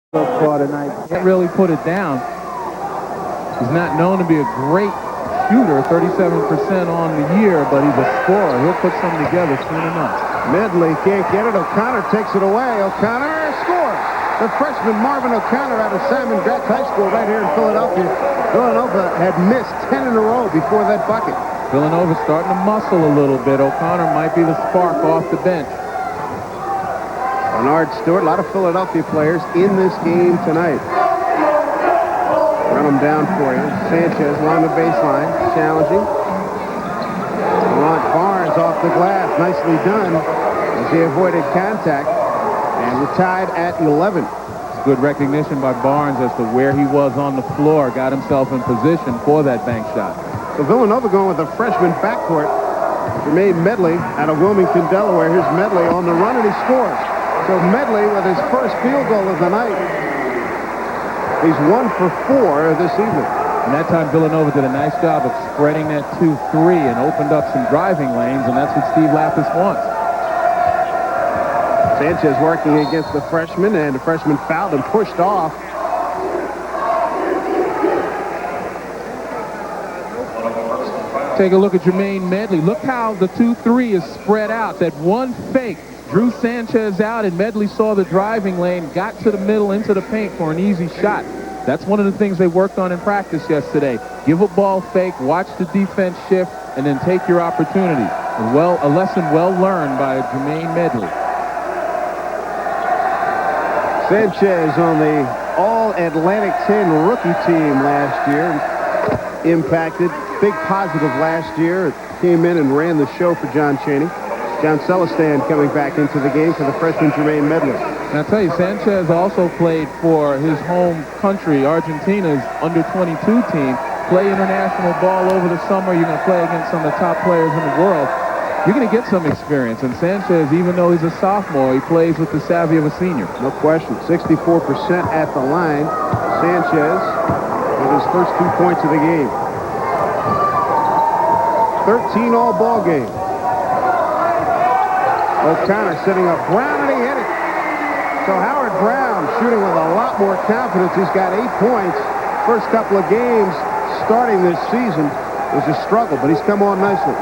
so far tonight. Can't really put it down. He's not known to be a great shooter, 37% on the year, but he's a scorer. He'll put something together soon enough. Medley can't get it. O'Connor takes it away. O'Connor scores. The freshman Marvin O'Connor out of Simon Gratz High School right here in Philadelphia. Villanova had missed 10 in a row before that bucket. Villanova's starting to muscle a little bit. O'Connor might be the spark off the bench. Bernard Stewart, a lot of Philadelphia players in this game tonight. Run them down for you. Sanchez along the baseline, challenging. Lamont Barnes off the glass, nicely done as he avoided contact. And we're tied at 11. It's good recognition by Barnes as to where he was on the floor. Got himself in position for that bank shot. So Villanova going with a freshman backcourt. Jermaine Medley out of Wilmington, Delaware. Here's Medley on the run, and he scores. So Medley with his first field goal of the night. He's 1 for 4 this evening. And that time Villanova did a nice job of spreading that 2-3 and opened up some driving lanes, and that's what Steve Lapis wants. Sanchez working against the freshman, and the freshman fouled and pushed off. Take a look at Jermaine Medley. Look how the 2-3 is spread out. That one fake drew Sanchez out, and Medley saw the driving lane, got to the middle into the paint for an easy shot. That's one of the things they worked on in practice yesterday. Give a ball fake, watch the defense shift, and then take your opportunity. A lesson well learned by Jermaine Medley. Sanchez on the All-Atlantic 10 rookie team last year. Impacted, big positive last year. Came in and ran the show for John Chaney. John Celestan coming back into the game for the freshman Jermaine Medley. And I'll tell you, Sanchez also played for his home country, Argentina's under-22 team. Play international ball over the summer. You're going to play against some of the top players in the world. You're going to get some experience. And Sanchez, even though he's a sophomore, he plays with the savvy of a senior. No question. 64% at the line. Sanchez with his first 2 points of the game. 13 all ball game. O'Connor setting up Brown, and he hit it. So Howard Brown shooting with a lot more confidence. He's got 8 points. First couple of games starting this season was a struggle, but he's come on nicely.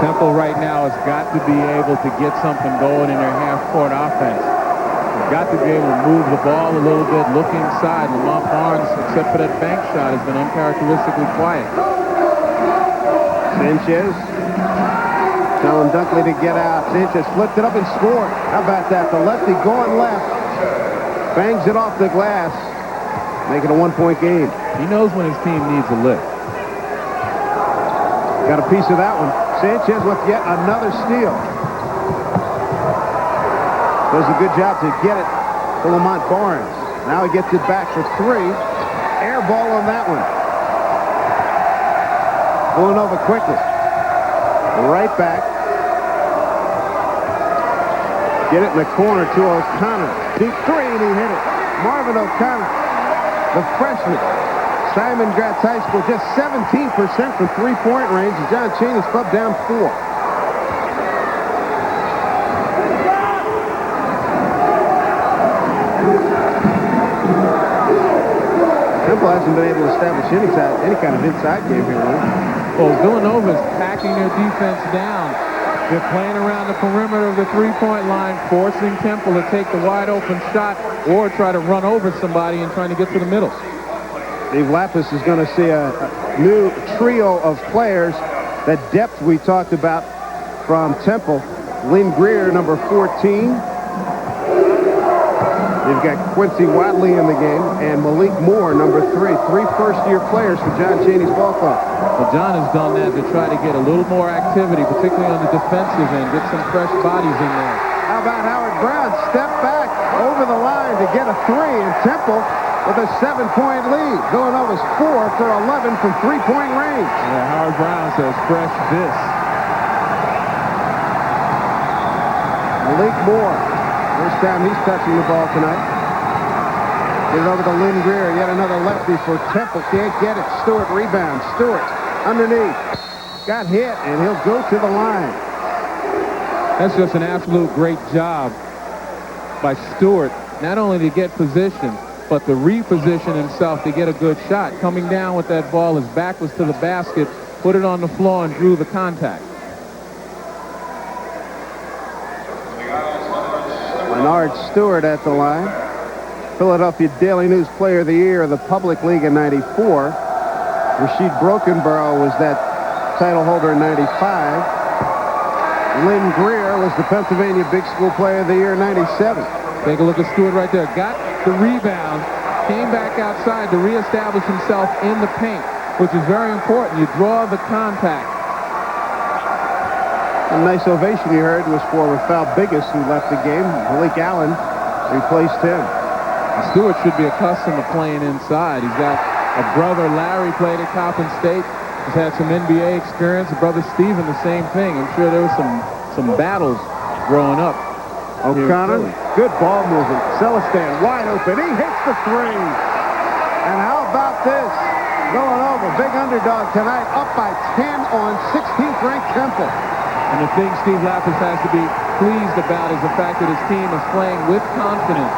Temple right now has got to be able to get something going in their half-court offense. They've got to be able to move the ball a little bit, look inside. Lamont Barnes, except for that bank shot, has been uncharacteristically quiet. Sanchez telling Dunkley to get out. Sanchez flipped it up and scored. How about that? The lefty going left. Bangs it off the glass. Make it a 1-point game. He knows when his team needs a lift. Got a piece of that one. Sanchez with yet another steal. Does a good job to get it to Lamont Barnes. Now he gets it back for 3. Air ball on that one. Villanova quickly. Right back. Get it in the corner to O'Connor. Deep 3, and he hit it. Marvin O'Connor, the freshman. Simon Gratz High School, just 17% from three-point range. And John Chaney's club down 4. Temple hasn't been able to establish any kind of inside game here, right? Well, Villanova's packing their defense down. They're playing around the perimeter of the three-point line, forcing Temple to take the wide-open shot or try to run over somebody and trying to get to the middle. Steve Lapis is going to see a new trio of players. That depth we talked about from Temple. Lynn Greer, number 14. They've got Quincy Wadley in the game, and Malik Moore, number 3. 3 first-year players for John Chaney's ball club. Well, John has done that to try to get a little more activity, particularly on the defensive end, get some fresh bodies in there. How about Howard Brown? Step back over the line to get a 3, and Temple with a 7-point lead. Villanova's 4 for 11 from three-point range. Yeah, Howard Brown says fresh this. Malik Moore. First time he's touching the ball tonight. Get it over to Lynn Greer. Yet another lefty for Temple. Can't get it. Stewart rebounds. Stewart underneath. Got hit, and he'll go to the line. That's just an absolute great job by Stewart not only to get position, but to reposition himself to get a good shot. Coming down with that ball, his back was to the basket, put it on the floor and drew the contact. Leonard Stewart at the line. Philadelphia Daily News Player of the Year of the Public League in '94. Rasheed Brokenborough was that title holder in '95. Lynn Greer was the Pennsylvania Big School Player of the Year in '97. Take a look at Stewart right there. Got the rebound, came back outside to reestablish himself in the paint, which is very important. You draw the contact. A nice ovation you heard was for Rafael Biggis, who left the game. Malik Allen replaced him. Stewart should be accustomed to playing inside. He's got a brother, Larry, played at Coppin State. He's had some NBA experience. A brother, Steven, the same thing. I'm sure there was some battles growing up. O'Connor, good ball movement. Celestin wide open. He hits the three. And how about this? Villanova, big underdog tonight, up by 10 on 16th ranked Temple. And the thing Steve Lapis has to be pleased about is the fact that his team is playing with confidence.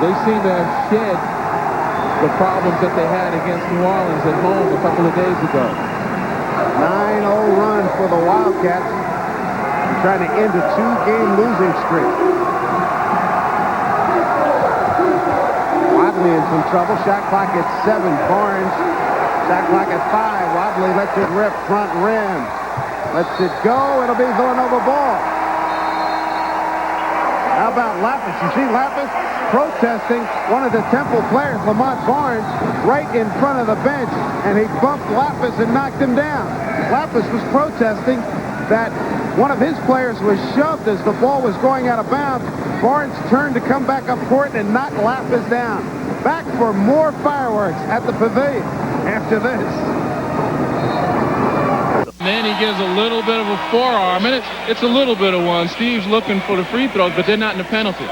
They seem to have shed the problems that they had against New Orleans at home a couple of days ago. 9-0 run for the Wildcats. They're trying to end a 2-game losing streak. Wadley in some trouble. Shot clock at 7. Barnes. Shot clock at 5. Wadley lets it rip front rim. Lets it go. It'll be Villanova ball. How about Lapis? You see Lapis protesting one of the Temple players, Lamont Barnes, right in front of the bench, and he bumped Lapis and knocked him down. Lapis was protesting that one of his players was shoved as the ball was going out of bounds. Barnes turned to come back up court and knocked Lapis down. Back for more fireworks at the Pavilion after this. And then he gives a little bit of a forearm, and it's a little bit of one. Steve's looking for the free throws, but they're not in the penalty.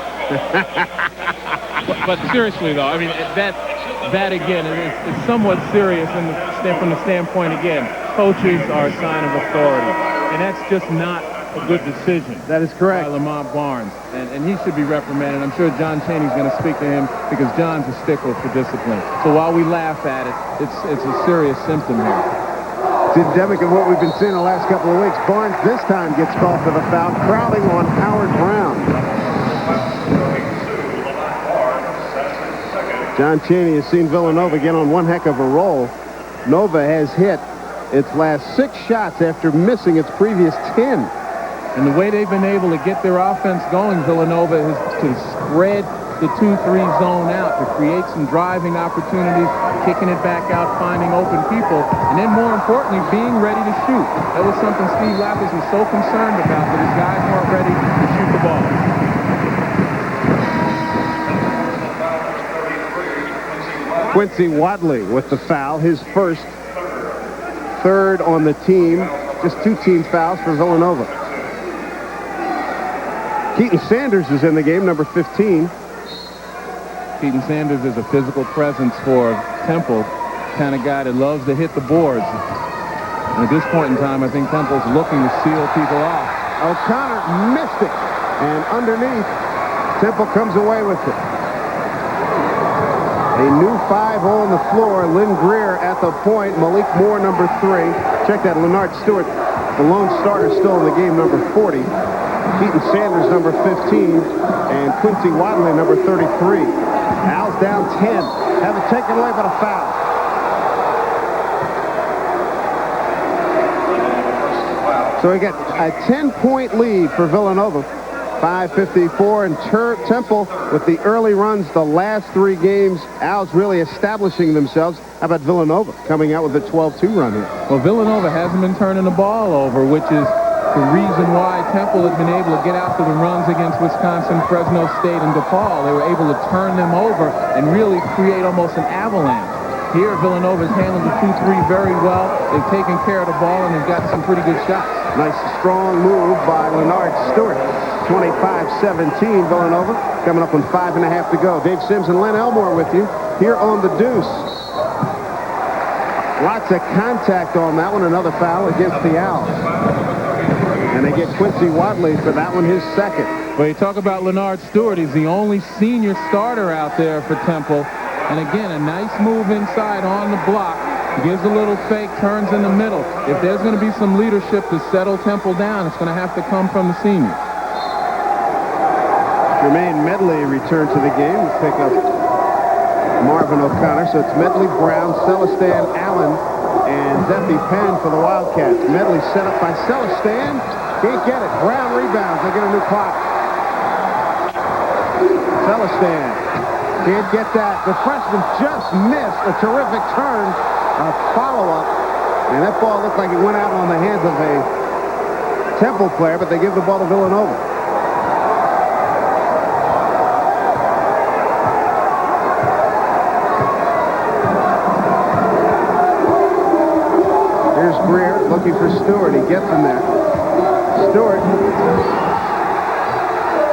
but seriously, though, I mean, that again, it's somewhat serious from the standpoint, again, coaches are a sign of authority, and that's just not a good decision. That is correct. By Lamont Barnes, and he should be reprimanded. I'm sure John Chaney's going to speak to him because John's a stickler for discipline. So while we laugh at it, it's a serious symptom here. It's endemic of what we've been seeing the last couple of weeks. Barnes this time gets called for the foul, crowding on Howard Brown. John Chaney has seen Villanova get on one heck of a roll. Nova has hit its last 6 shots after missing its previous 10. And the way they've been able to get their offense going, Villanova, is to spread the 2-3 zone out, to create some driving opportunities, kicking it back out, finding open people, and then more importantly, being ready to shoot. That was something Steve Lapis was so concerned about, that his guys weren't ready to shoot the ball. Quincy Wadley with the foul, his first, third on the team. Just 2 team fouls for Villanova. Keaton Sanders is in the game, number 15. Keaton Sanders is a physical presence for Temple, kind of guy that loves to hit the boards. And at this point in time, I think Temple's looking to seal people off. O'Connor missed it. And underneath, Temple comes away with it. A new 5 on the floor. Lynn Greer at the point. Malik Moore, number 3. Check that. Leonard Stewart, the lone starter, still in the game, number 40. Keaton Sanders, number 15. And Quincy Wadley, number 33. Al's down 10. Haven't taken away but a foul. So we get a 10-point lead for Villanova. 5:54, and Temple with the early runs the last 3 games. Al's really establishing themselves. How about Villanova coming out with a 12-2 run here? Well, Villanova hasn't been turning the ball over, which is the reason why Temple has been able to get out to the runs against Wisconsin, Fresno State, and DePaul. They were able to turn them over and really create almost an avalanche. Here, Villanova's handled the 2-3 very well. They've taken care of the ball, and they've got some pretty good shots. Nice, strong move by Leonard Stewart. 25-17, Villanova. Coming up on 5.5 to go. Dave Sims and Len Elmore with you here on the Deuce. Lots of contact on that one. Another foul against the Owls. And they get Quincy Wadley for that one, his second. Well, you talk about Leonard Stewart. He's the only senior starter out there for Temple. And again, a nice move inside on the block. Gives a little fake, turns in the middle. If there's going to be some leadership to settle Temple down, it's going to have to come from the seniors. Jermaine Medley returned to the game to pick up Marvin O'Connor. So it's Medley, Brown, Celestin, Allen, and Zephy Penn for the Wildcats. Medley set up by Celestin. Can't get it. Brown rebounds. They get a new clock. Celestin can't get that. The freshman just missed a terrific turn, a follow-up. And that ball looked like it went out on the hands of a Temple player, but they give the ball to Villanova. Greer looking for Stewart. He gets him there. Stewart.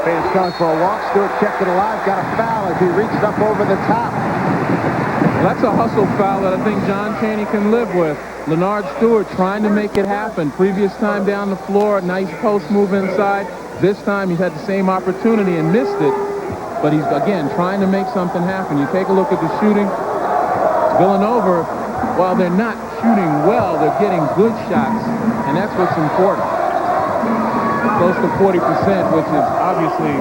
Fans calling for a walk. Stewart kept it alive. Got a foul as he reached up over the top. Well, that's a hustle foul that I think John Chaney can live with. Leonard Stewart trying to make it happen. Previous time down the floor, nice post move inside. This time he's had the same opportunity and missed it. But he's, again, trying to make something happen. You take a look at the shooting. Villanova, while they're not shooting well, they're getting good shots, and that's what's important. Close to 40%, which is obviously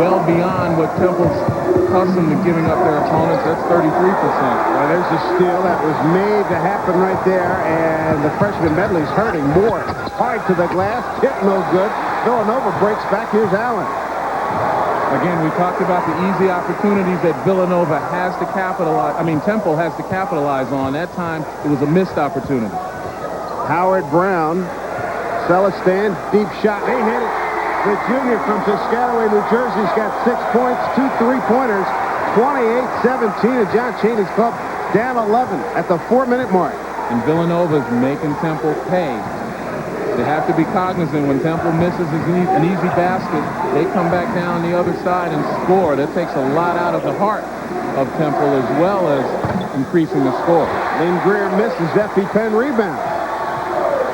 well beyond what Temple's accustomed to giving up their opponents. That's 33%. Well, there's a steal that was made to happen right there, and the freshman Medley's hurting more. Hard to the glass, tip no good. Villanova breaks back. Here's Allen. Again, we talked about the easy opportunities that Villanova has to capitalize. Temple has to capitalize on. That time, it was a missed opportunity. Howard Brown, Celestin, deep shot. They hit it. The junior from Piscataway, New Jersey's got 6 points, 2 3-pointers, 28-17, and John Chaney's club down 11 at the 4-minute mark. And Villanova's making Temple pay. They have to be cognizant when Temple misses an easy basket, they come back down the other side and score. That takes a lot out of the heart of Temple as well as increasing the score. Lynn Greer misses. Zephy Penn rebound.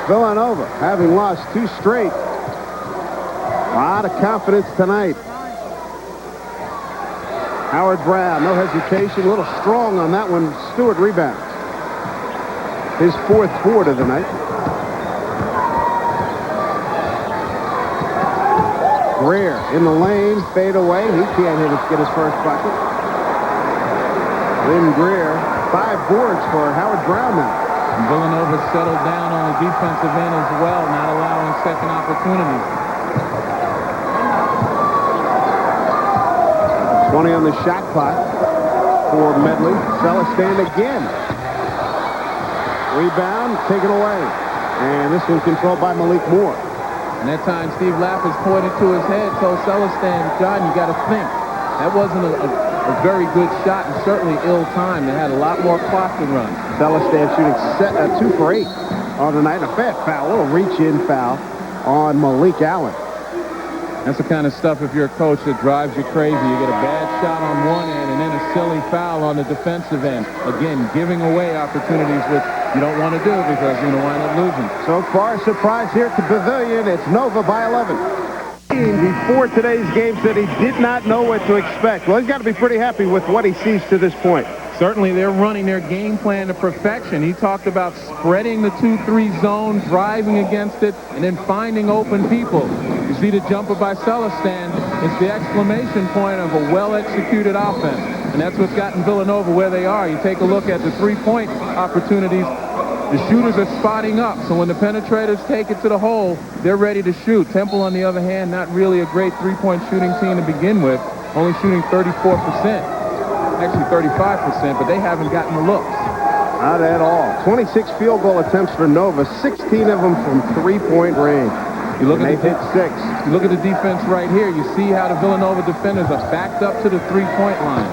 Villanova having lost 2 straight. A lot of confidence tonight. Howard Brown, no hesitation, a little strong on that one. Stewart rebounds. His 4th board of the night. Greer in the lane, fade away. He can't get his first bucket. Lynn Greer, 5 boards for Howard Brown now. And Villanova settled down on the defensive end as well, not allowing second opportunities. 20 on the shot clock for Medley. Celestin again. Rebound, taken away. And this one controlled by Malik Moore. And that time, Steve Lapis pointed to his head, told Celestin, John, you got to think. That wasn't a very good shot and certainly ill-timed. They had a lot more clock to run. Celestin shooting 2 for 8 on the night. A bad foul, a little reach-in foul on Malik Allen. That's the kind of stuff, if you're a coach, that drives you crazy. You get a bad shot on one end and then a silly foul on the defensive end. Again, giving away opportunities which you don't want to do because you're going to wind up losing. So far, surprise here at the Pavilion. It's Nova by 11. Before today's game said he did not know what to expect. Well, he's got to be pretty happy with what he sees to this point. Certainly, they're running their game plan to perfection. He talked about spreading the 2-3 zone, driving against it, and then finding open people. You see the jumper by Celestin. It's the exclamation point of a well-executed offense. And that's what's gotten Villanova where they are. You take a look at the 3-point opportunities. The shooters are spotting up. So when the penetrators take it to the hole, they're ready to shoot. Temple, on the other hand, not really a great 3-point shooting team to begin with. Only shooting 34%. Actually 35%, but they haven't gotten the looks. Not at all. 26 field goal attempts for Nova, 16 of them from 3-point range. You look and at they hit 6. You look at the defense right here. You see how the Villanova defenders are backed up to the 3-point line.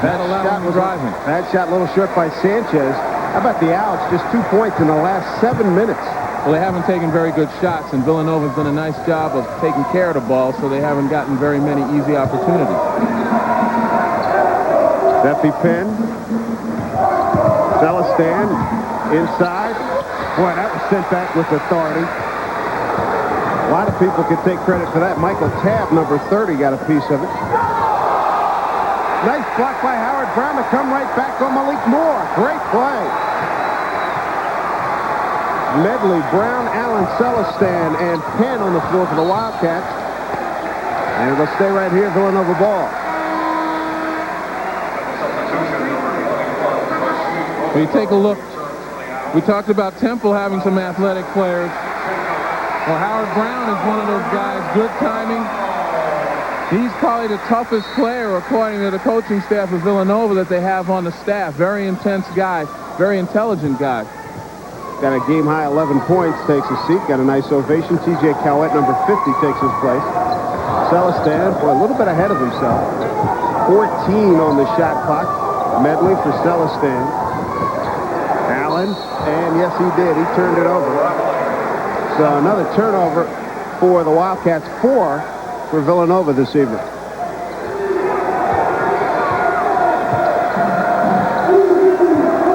That allowed them driving. That shot a little short by Sanchez. How about the Owls? Just 2 points in the last 7 minutes. Well, they haven't taken very good shots, and Villanova's done a nice job of taking care of the ball, so they haven't gotten very many easy opportunities. Zephy Penn. Celestin inside. Boy, that was sent back with authority. A lot of people could take credit for that. Michael Tabb, number 30, got a piece of it. Nice block by Howard Brown to come right back on Malik Moore. Great play. Medley, Brown, Allen, Celestin, and Penn on the floor for the Wildcats. And it'll stay right here, Villanova ball. When you take a look, we talked about Temple having some athletic players. Well, Howard Brown is one of those guys, good timing. He's probably the toughest player, according to the coaching staff of Villanova, that they have on the staff. Very intense guy, very intelligent guy. Got a game-high 11 points, takes a seat. Got a nice ovation. T.J. Cowett, number 50, takes his place. Celestin, boy, a little bit ahead of himself. 14 on the shot clock. Medley for Celestin. Allen, and yes, he did. He turned it over. So another turnover for the Wildcats. 4 for Villanova this evening.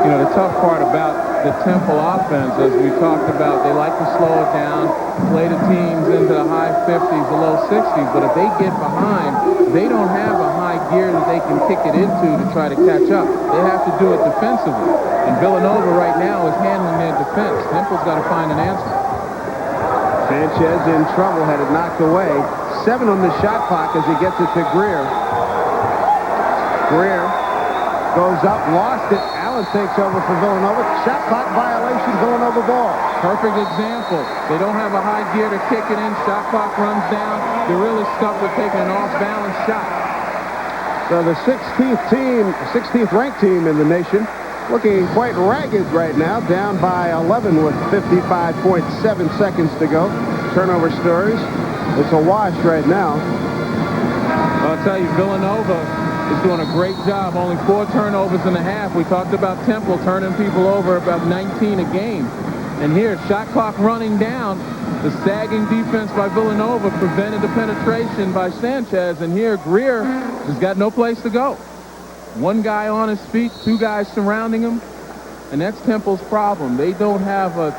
You know, the tough part about the Temple offense, as we talked about, they like to slow it down, play the teams into the high 50s, the low 60s, but if they get behind, they don't have a high gear that they can kick it into to try to catch up. They have to do it defensively. And Villanova right now is handling their defense. Temple's got to find an answer. Sanchez in trouble, had it knocked away. 7 on the shot clock as he gets it to Greer. Greer goes up, lost it. Allen takes over for Villanova. Shot clock violation, Villanova ball. Perfect example. They don't have a high gear to kick it in. Shot clock runs down. They're really stuck with taking an off-balance shot. So the 16th ranked team in the nation, looking quite ragged right now, down by 11 with 55.7 seconds to go. Turnover stories. It's a wash right now. I'll tell you, Villanova is doing a great job. Only 4 turnovers in a half. We talked about Temple turning people over about 19 a game. And here, shot clock running down. The sagging defense by Villanova prevented the penetration by Sanchez. And here, Greer has got no place to go. 1 guy on his feet, 2 guys surrounding him. And that's Temple's problem. They don't have a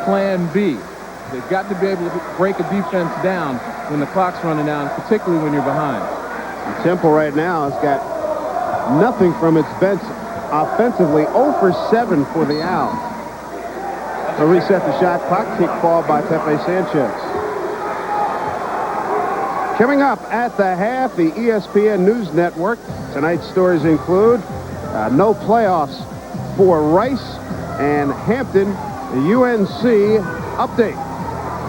plan B. They've got to be able to break a defense down when the clock's running down, particularly when you're behind. Temple right now has got nothing from its bench offensively. 0 for 7 for the Owls. They'll reset the shot clock. Kick ball by Pepe Sanchez. Coming up at the half, the ESPN News Network. Tonight's stories include no playoffs for Rice and Hampton. The UNC update.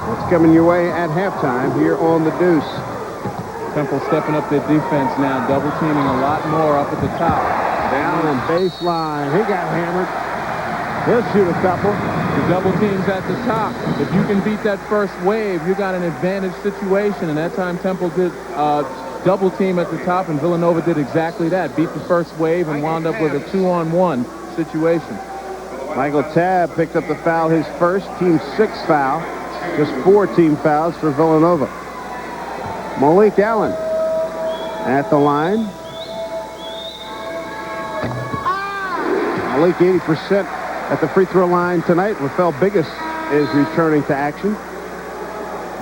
What's coming your way at halftime here on the Deuce. Temple stepping up their defense now, double teaming a lot more up at the top. Down and baseline. He got hammered. He'll shoot a couple. The double teams at the top. If you can beat that first wave, you got an advantage situation. And that time Temple did double team at the top, and Villanova did exactly that. Beat the first wave and wound up with a 2-on-1 situation. Michael Tabb picked up the foul, his first, team 6th foul. Just 4 team fouls for Villanova. Malik Allen at the line. Malik 80% at the free throw line tonight. Rafael Biggis is returning to action.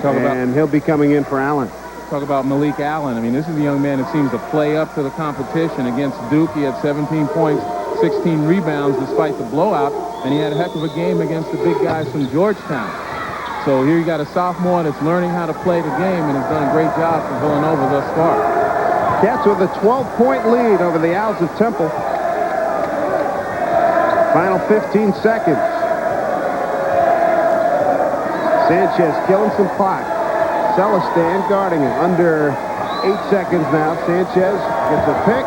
And he'll be coming in for Allen. Talk about Malik Allen. I mean, this is a young man that seems to play up to the competition. Against Duke, he had 17 points, 16 rebounds despite the blowout. And he had a heck of a game against the big guys from Georgetown. So here you got a sophomore that's learning how to play the game and has done a great job for Villanova thus far. Cats with a 12-point lead over the Owls of Temple. Final 15 seconds. Sanchez killing some clock. Celestin guarding him. Under 8 seconds now. Sanchez gets a pick.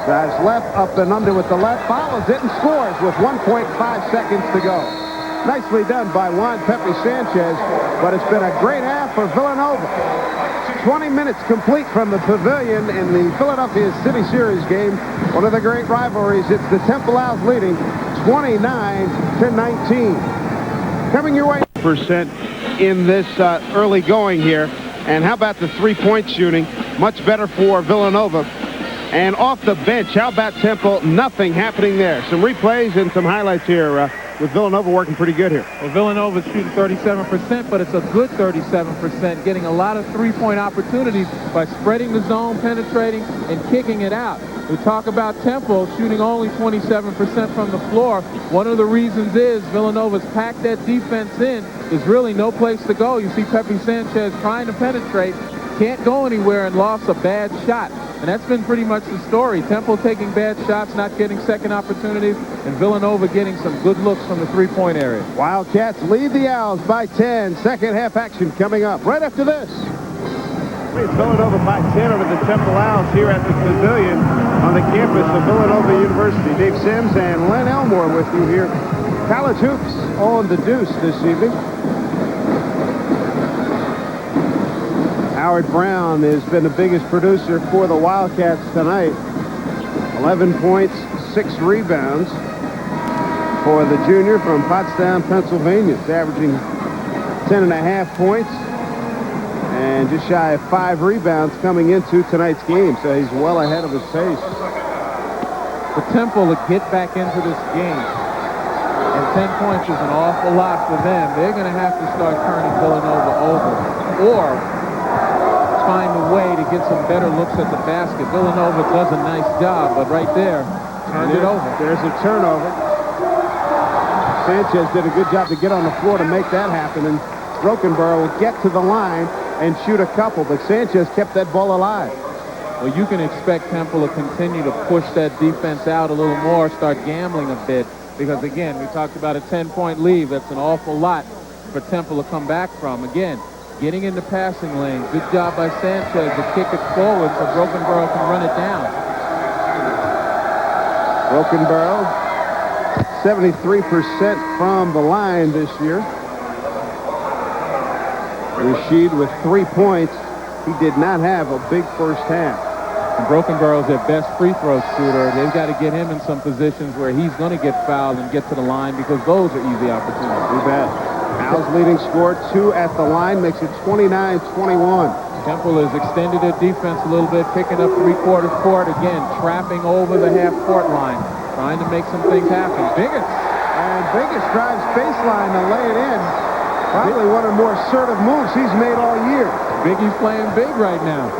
Drives left, up and under with the left. Follows it and scores with 1.5 seconds to go. Nicely done by Juan Pepe Sanchez, but it's been a great half for Villanova. 20 minutes complete from the Pavilion in the Philadelphia City Series game. One of the great rivalries. It's the Temple Owls leading 29-19. Coming your way. Percent in this early going here. And how about the three-point shooting? Much better for Villanova. And off the bench, how about Temple? Nothing happening there. Some replays and some highlights here. with Villanova working pretty good here. Well, Villanova's shooting 37%, but it's a good 37%, getting a lot of three-point opportunities by spreading the zone, penetrating, and kicking it out. We talk about Temple shooting only 27% from the floor. One of the reasons is Villanova's packed that defense in. There's really no place to go. You see Pepe Sanchez trying to penetrate, can't go anywhere, and lost a bad shot. And that's been pretty much the story. Temple taking bad shots, not getting second opportunities, and Villanova getting some good looks from the three-point area. Wildcats lead the Owls by 10. Second half action coming up right after this. It's Villanova by 10 over the Temple Owls here at the Pavilion on the campus of Villanova University. Dave Sims and Len Elmore with you here. College hoops on the Deuce this evening. Howard Brown has been the biggest producer for the Wildcats tonight. 11 points, 6 rebounds for the junior from Pottstown, Pennsylvania. He's averaging 10.5 points and just shy of 5 rebounds coming into tonight's game. So he's well ahead of his pace. For Temple to get back into this game, and 10 points is an awful lot for them. They're going to have to start turning Villanova over, or find a way to get some better looks at the basket. Villanova does a nice job, but right there, turned it over. There's a turnover. Sanchez did a good job to get on the floor to make that happen, and Brokenborough will get to the line and shoot a couple, but Sanchez kept that ball alive. Well, you can expect Temple to continue to push that defense out a little more, start gambling a bit, because again, we talked about a 10-point lead. That's an awful lot for Temple to come back from. Again, getting in the passing lane. Good job by Sanchez to kick it forward so Brokenborough can run it down. Brokenborough, 73% from the line this year. Rashid with 3 points. He did not have a big first half. And Brokenborough's their best free throw shooter. They've got to get him in some positions where he's going to get fouled and get to the line, because those are easy opportunities. You bet. Owls leading score, 2 at the line, makes it 29-21. Temple has extended their defense a little bit, picking up three-quarters court, again, trapping over the half-court line, trying to make some things happen. Biggest. And Biggest drives baseline to lay it in. Probably one of the more assertive moves he's made all year. Biggie's playing big right now.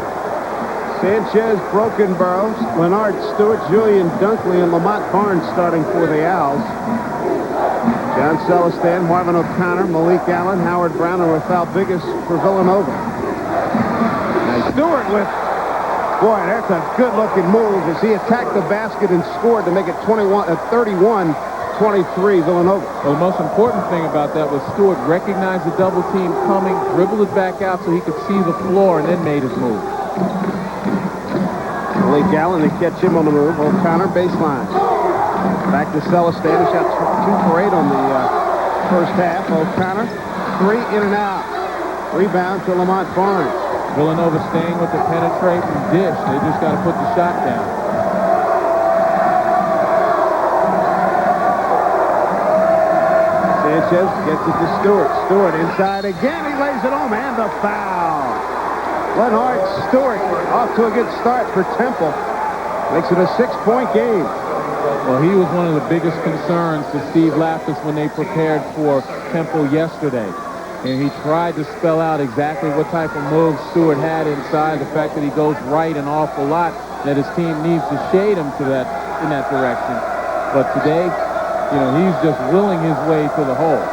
Sanchez, Brokenborough, Leonard Stewart, Julian Dunkley, and Lamont Barnes starting for the Owls. John Celestin, Marvin O'Connor, Malik Allen, Howard Brown, and without Biggest for Villanova. Nice. Stewart with, boy, that's a good-looking move as he attacked the basket and scored to make it 31-23 Villanova. Well, the most important thing about that was Stewart recognized the double team coming, dribbled it back out so he could see the floor, and then made his move. Malik Allen to catch him on the move. O'Connor baseline. Back to Celestin, who shot 2 for 8 on the first half. O'Connor, 3 in and out. Rebound to Lamont Barnes. Villanova staying with the penetrate and dish. They just got to put the shot down. Sanchez gets it to Stewart. Stewart inside again. He lays it home, and the foul. Leonard Stewart off to a good start for Temple. Makes it a 6-point game. Well, he was one of the biggest concerns for Steve Lapis when they prepared for Temple yesterday. And he tried to spell out exactly what type of moves Stewart had inside. The fact that he goes right an awful lot, that his team needs to shade him to that in that direction. But today, you know, he's just willing his way to the hole.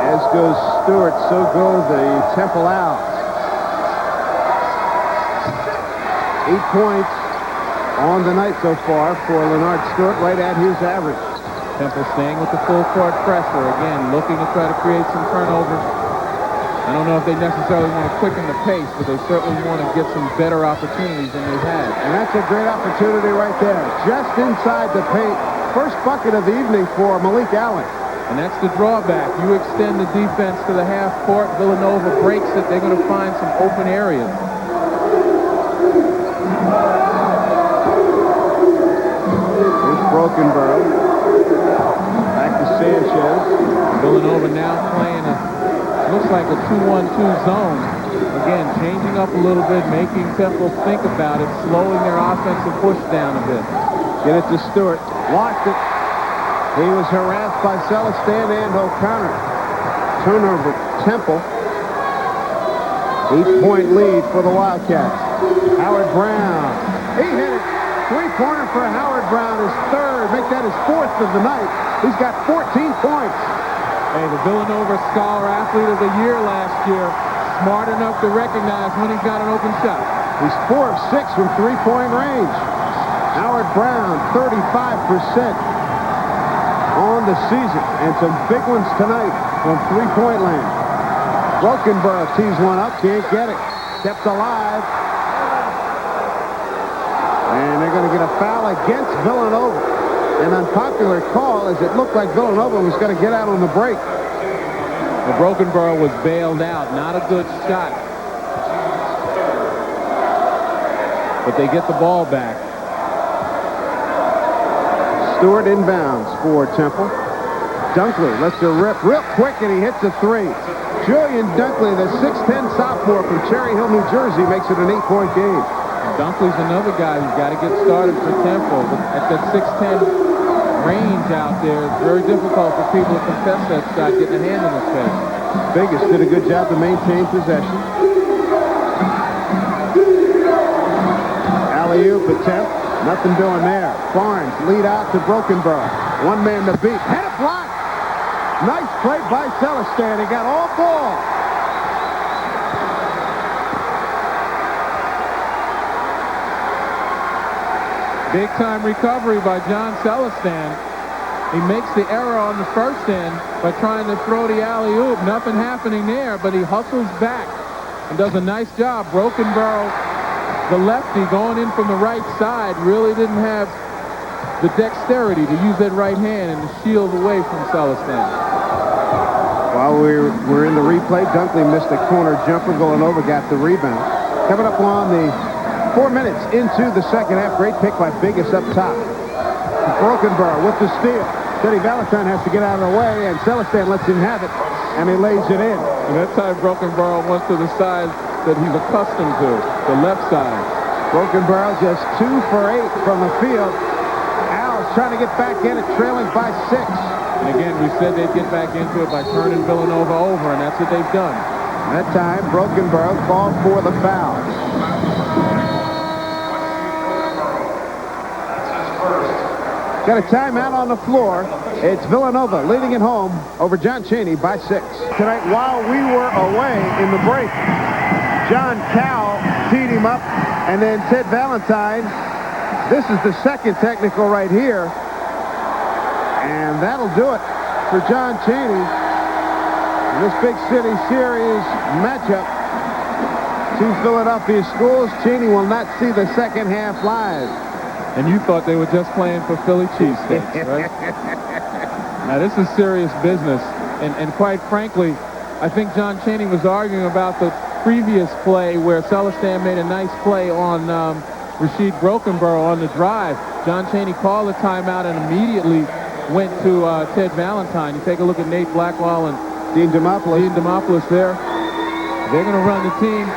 As goes Stewart, so go the Temple Owls. 8 points on the night so far for Leonard Stewart, right at his average. Temple staying with the full court pressure. Again, looking to try to create some turnovers. I don't know if they necessarily want to quicken the pace, but they certainly want to get some better opportunities than they've had. And that's a great opportunity right there. Just inside the paint. First bucket of the evening for Malik Allen. And that's the drawback. You extend the defense to the half court. Villanova breaks it. They're going to find some open areas. Here's Brokenborough. Back to Sanchez. Villanova now playing looks like a 2-1-2 zone. Again, changing up a little bit, making Temple think about it, slowing their offensive push down a bit. Get it to Stewart. Lost it. He was harassed by Celestin and O'Connor. Turnover, Temple. 8-point lead for the Wildcats. Howard Brown. He hit it. Three-pointer for Howard Brown, his third. Make that his fourth of the night. He's got 14 points. Hey, the Villanova Scholar Athlete of the Year last year. Smart enough to recognize when he's got an open shot. He's 4 of 6 from three-point range. Howard Brown, 35% on the season. And some big ones tonight from three-point land. Brokenborough tees one up, can't get it. Kept alive. And they're going to get a foul against Villanova. An unpopular call as it looked like Villanova was going to get out on the break. The Brokenborough was bailed out. Not a good shot. But they get the ball back. Stewart inbounds for Temple. Dunkley lets her rip real quick, and he hits a three. Julian Dunkley, the 6'10 sophomore from Cherry Hill, New Jersey, makes it an 8-point game. Dunkley's another guy who's got to get started for Temple. But at that 6'10 range out there, it's very difficult for people to contest that shot, getting a hand in his face. Vegas did a good job to maintain possession. Alley-oop attempt. Nothing doing there. Barnes lead out to Brokenborough. One man to beat. Had a block. Nice play by Celestin. He got all ball. Big time recovery by John Celestin. He makes the error on the first end by trying to throw the alley-oop. Nothing happening there, but he hustles back and does a nice job. Brokenborough, the lefty going in from the right side, really didn't have the dexterity to use that right hand and to shield away from Celestin. While we're in the replay, Dunkley missed a corner jumper. Villanova got the rebound. Coming up on the 4 minutes into the second half. Great pick by Biggis up top. Brokenborough with the steal. Teddy Valentine has to get out of the way, and Celestin lets him have it, and he lays it in. And that time Brokenborough went to the side that he's accustomed to, the left side. Brokenborough just 2 for 8 from the field. Owls trying to get back in it, trailing by 6. And again, we said they'd get back into it by turning Villanova over, and that's what they've done. That time, Brokenborough called for the foul. Got a timeout on the floor. It's Villanova leading it home over John Chaney by 6. Tonight, while we were away in the break, John Cowell teed him up, and then Ted Valentine. This is the second technical right here. And that'll do it for John Chaney in this big city series matchup. Two Philadelphia schools. Chaney will not see the second half live. And you thought they were just playing for Philly cheesesteaks, right? Now, this is serious business. And quite frankly, I think John Chaney was arguing about the previous play where Celestin made a nice play on Rasheed Brokenborough on the drive. John Chaney called the timeout and immediately went to Ted Valentine. You take a look at Nate Blackwell and Dean Demopoulos there. They're going to run the team.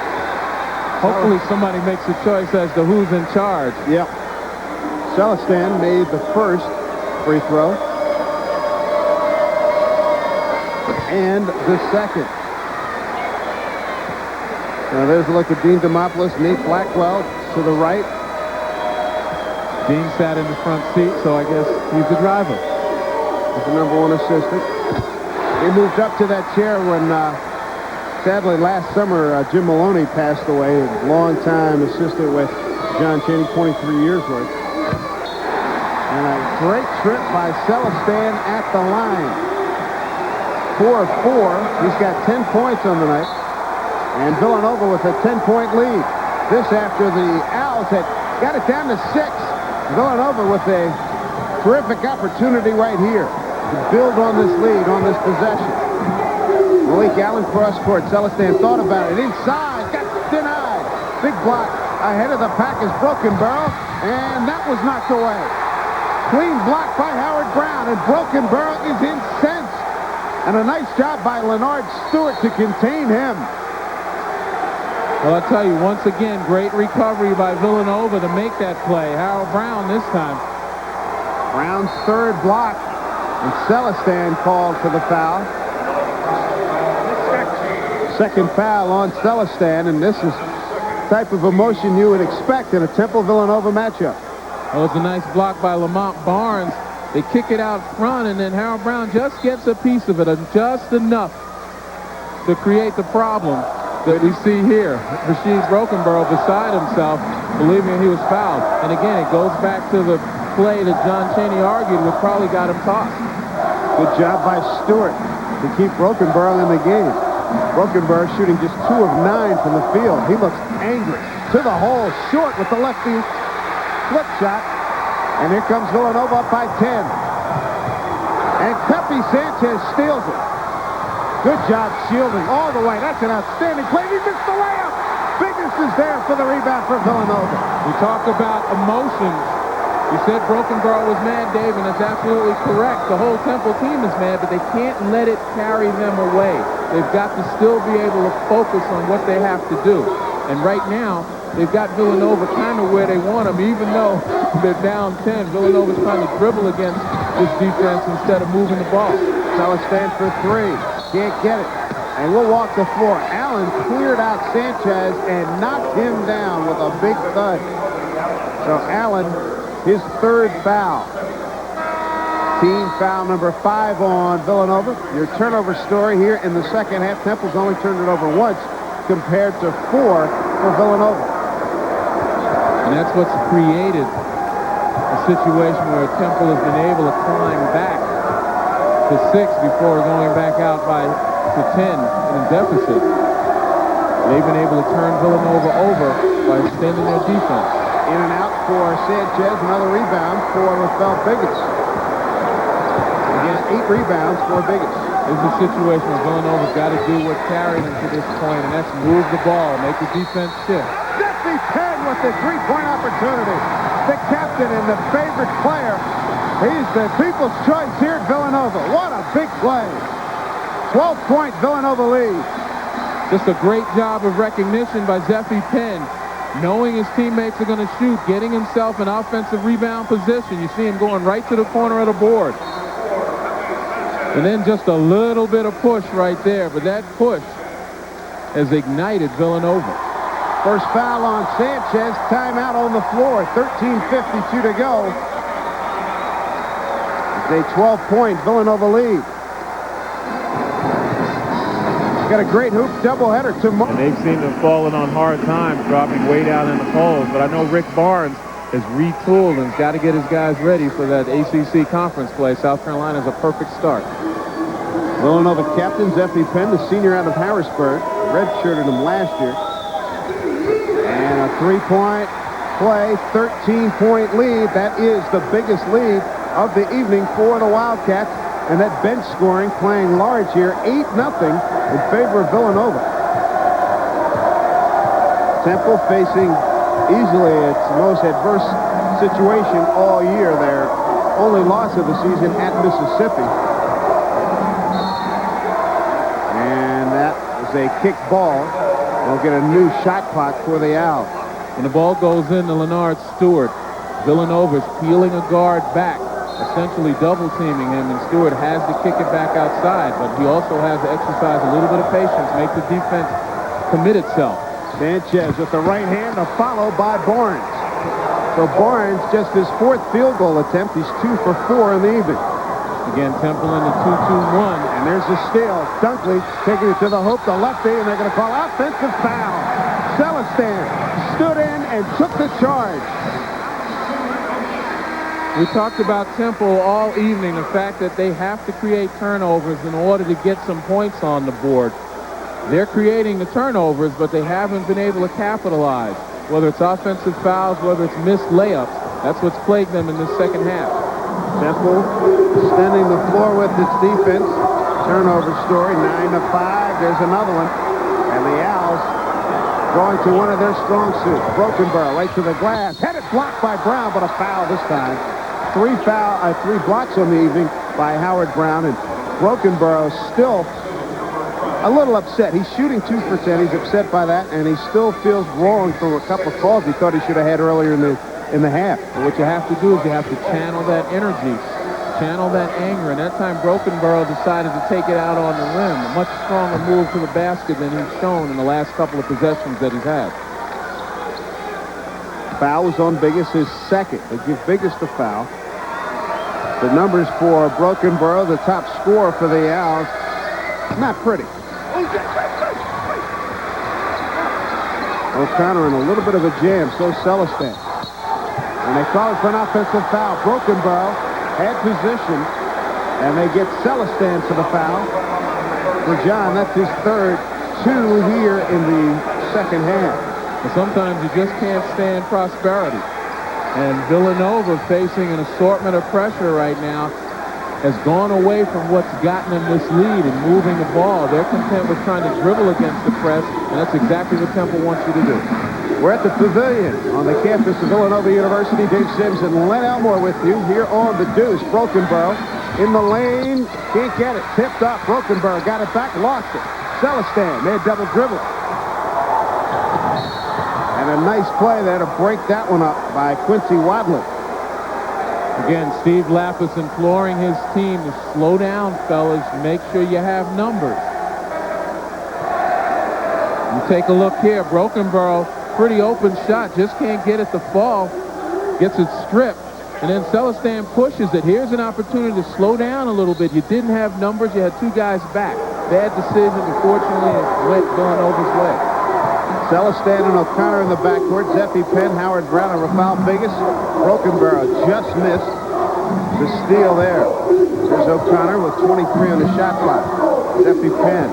Hopefully somebody makes a choice as to who's in charge. Yep. Celestin made the first free throw. And the second. Now there's a look at Dean Demopoulos, Nate Blackwell to the right. Dean sat in the front seat, so I guess he's the driver. He's the #1 assistant. He moved up to that chair when, sadly, last summer, Jim Maloney passed away, a longtime assistant with John Chaney, 23 years worth. And a great trip by Celestin at the line. 4 of 4. He's got 10 points on the night. And Villanova with a 10-point lead. This after the Owls had got it down to 6. Villanova with a terrific opportunity right here to build on this lead, on this possession. Malik Allen cross court. Celestin thought about it. Inside. Got denied. Big block ahead of the pack is Brokenborough. And that was knocked away. Clean block by Howard Brown. And Brokenborough is incensed. And a nice job by Leonard Stewart to contain him. Well, I'll tell you, once again, great recovery by Villanova to make that play. Harold Brown this time. Brown's third block. And Celestin called for the foul. Second foul on Celestin, and this is the type of emotion you would expect in a Temple-Villanova matchup. That was a nice block by Lamont Barnes. They kick it out front, and then Harold Brown just gets a piece of it, just enough to create the problem that we see here. Rasheed Brokenborough beside himself, believing he was fouled. And again, it goes back to the play that John Chaney argued which probably got him tossed. Good job by Stewart to keep Brokenborough in the game. Brokenborough shooting just 2 of 9 from the field. He looks angry. To the hole, short with the lefty flip shot. And here comes Villanova up by 10. And Pepe Sanchez steals it. Good job shielding all the way. That's an outstanding play. He missed the layup. Biggins is there for the rebound for Villanova. We talk about emotions. You said Brokenborough was mad, Dave, and that's absolutely correct. The whole Temple team is mad, but they can't let it carry them away. They've got to still be able to focus on what they have to do. And right now, they've got Villanova kind of where they want them, even though they're down 10. Villanova's trying to dribble against this defense instead of moving the ball. Celestin for 3. Can't get it. And we'll walk the floor. Allen cleared out Sanchez and knocked him down with a big thud. So Allen, his 3rd foul. Team foul number 5 on Villanova. Your turnover story here in the second half. Temple's only turned it over once compared to 4 for Villanova. And that's what's created a situation where Temple has been able to climb back to 6 before going back out to 10 in a deficit. They've been able to turn Villanova over by extending their defense. In and out for Sanchez. Another rebound for Rafael Biggins. Again, 8 rebounds for Biggins. This is a situation where Villanova's got to do what carried them to this point, and that's move the ball, make the defense shift. Jesse Penn with the 3-point opportunity. The captain and the favorite player. He's the people's choice here at Villanova. What a big play. 12-point Villanova lead. Just a great job of recognition by Zeffie Penn. Knowing his teammates are going to shoot, getting himself in offensive rebound position. You see him going right to the corner of the board. And then just a little bit of push right there. But that push has ignited Villanova. First foul on Sanchez. Timeout on the floor. 13:52 to go. It's a 12-point Villanova lead. Got a great hoop doubleheader tomorrow. And they've seemed to have fallen on hard times, dropping way down in the polls. But I know Rick Barnes has retooled and has got to get his guys ready for that ACC conference play. South Carolina's a perfect start. Villanova captain Zeffie Penn, the senior out of Harrisburg, redshirted him last year. And a 3-point play, 13-point lead. That is the biggest lead of the evening for the Wildcats. And that bench scoring playing large here, 8-0 in favor of Villanova. Temple facing easily its most adverse situation all year. Their only loss of the season at Mississippi. And that is a kick ball. They'll get a new shot clock for the Owls. When the ball goes in to Leonard Stewart, Villanova's peeling a guard back, essentially double teaming him, and Stewart has to kick it back outside, but he also has to exercise a little bit of patience, make the defense commit itself. Sanchez with the right hand, a follow by Barnes. So Barnes, just his 4th field goal attempt. He's 2 for 4 in the evening. Again, Temple in the 2-2-1. And there's the steal. Dunkley taking it to the hoop, the lefty, and they're going to call offensive foul. Celestin stood in and took the charge. We talked about Temple all evening, the fact that they have to create turnovers in order to get some points on the board. They're creating the turnovers, but they haven't been able to capitalize. Whether it's offensive fouls, whether it's missed layups, that's what's plagued them in this second half. Temple extending the floor with its defense. Turnover story, 9-5. There's another one. And the Owls going to one of their strong suits. Brokenborough right to the glass. Had it blocked by Brown, but a foul this time. 3 blocks on the evening by Howard Brown, and Brokenborough still a little upset. He's shooting 2 for 10. He's upset by that, and he still feels wrong from a couple of calls he thought he should have had earlier in the half. But what you have to do is you have to channel that energy channel that anger, and that time Brokenborough decided to take it out on the rim. A much stronger move to the basket than he's shown in the last couple of possessions that he's had. Foul was on Biggis, his second. They give Biggis the foul. The numbers for Brokenborough, the top scorer for the Owls, not pretty. O'Connor in a little bit of a jam, so Celestin. And they call it for an offensive foul. Brokenborough had position, and they get Celestin for the foul. For John, that's his third, 2 here in the second half. But sometimes you just can't stand prosperity. And Villanova, facing an assortment of pressure right now, has gone away from what's gotten them this lead and moving the ball. They're content with trying to dribble against the press, and that's exactly what Temple wants you to do. We're at the Pavilion on the campus of Villanova University. Dave Sims and Len Elmore with you here on the Deuce. Brokenborough in the lane. Can't get it. Tipped up. Brokenborough got it back. Lost it. Celestin made a double dribble. And a nice play there to break that one up by Quincy Wadley. Again, Steve Lapis imploring his team to slow down, fellas. Make sure you have numbers. You take a look here. Brokenborough, pretty open shot. Just can't get it to fall. Gets it stripped. And then Celestin pushes it. Here's an opportunity to slow down a little bit. You didn't have numbers. You had 2 guys back. Bad decision, but fortunately it went Villanova's way. Celestin and O'Connor in the backcourt. Zeffie Penn, Howard Brown, and Rafael Biggis. Brokenborough just missed the steal there. There's O'Connor with 23 on the shot clock. Zeffie Penn.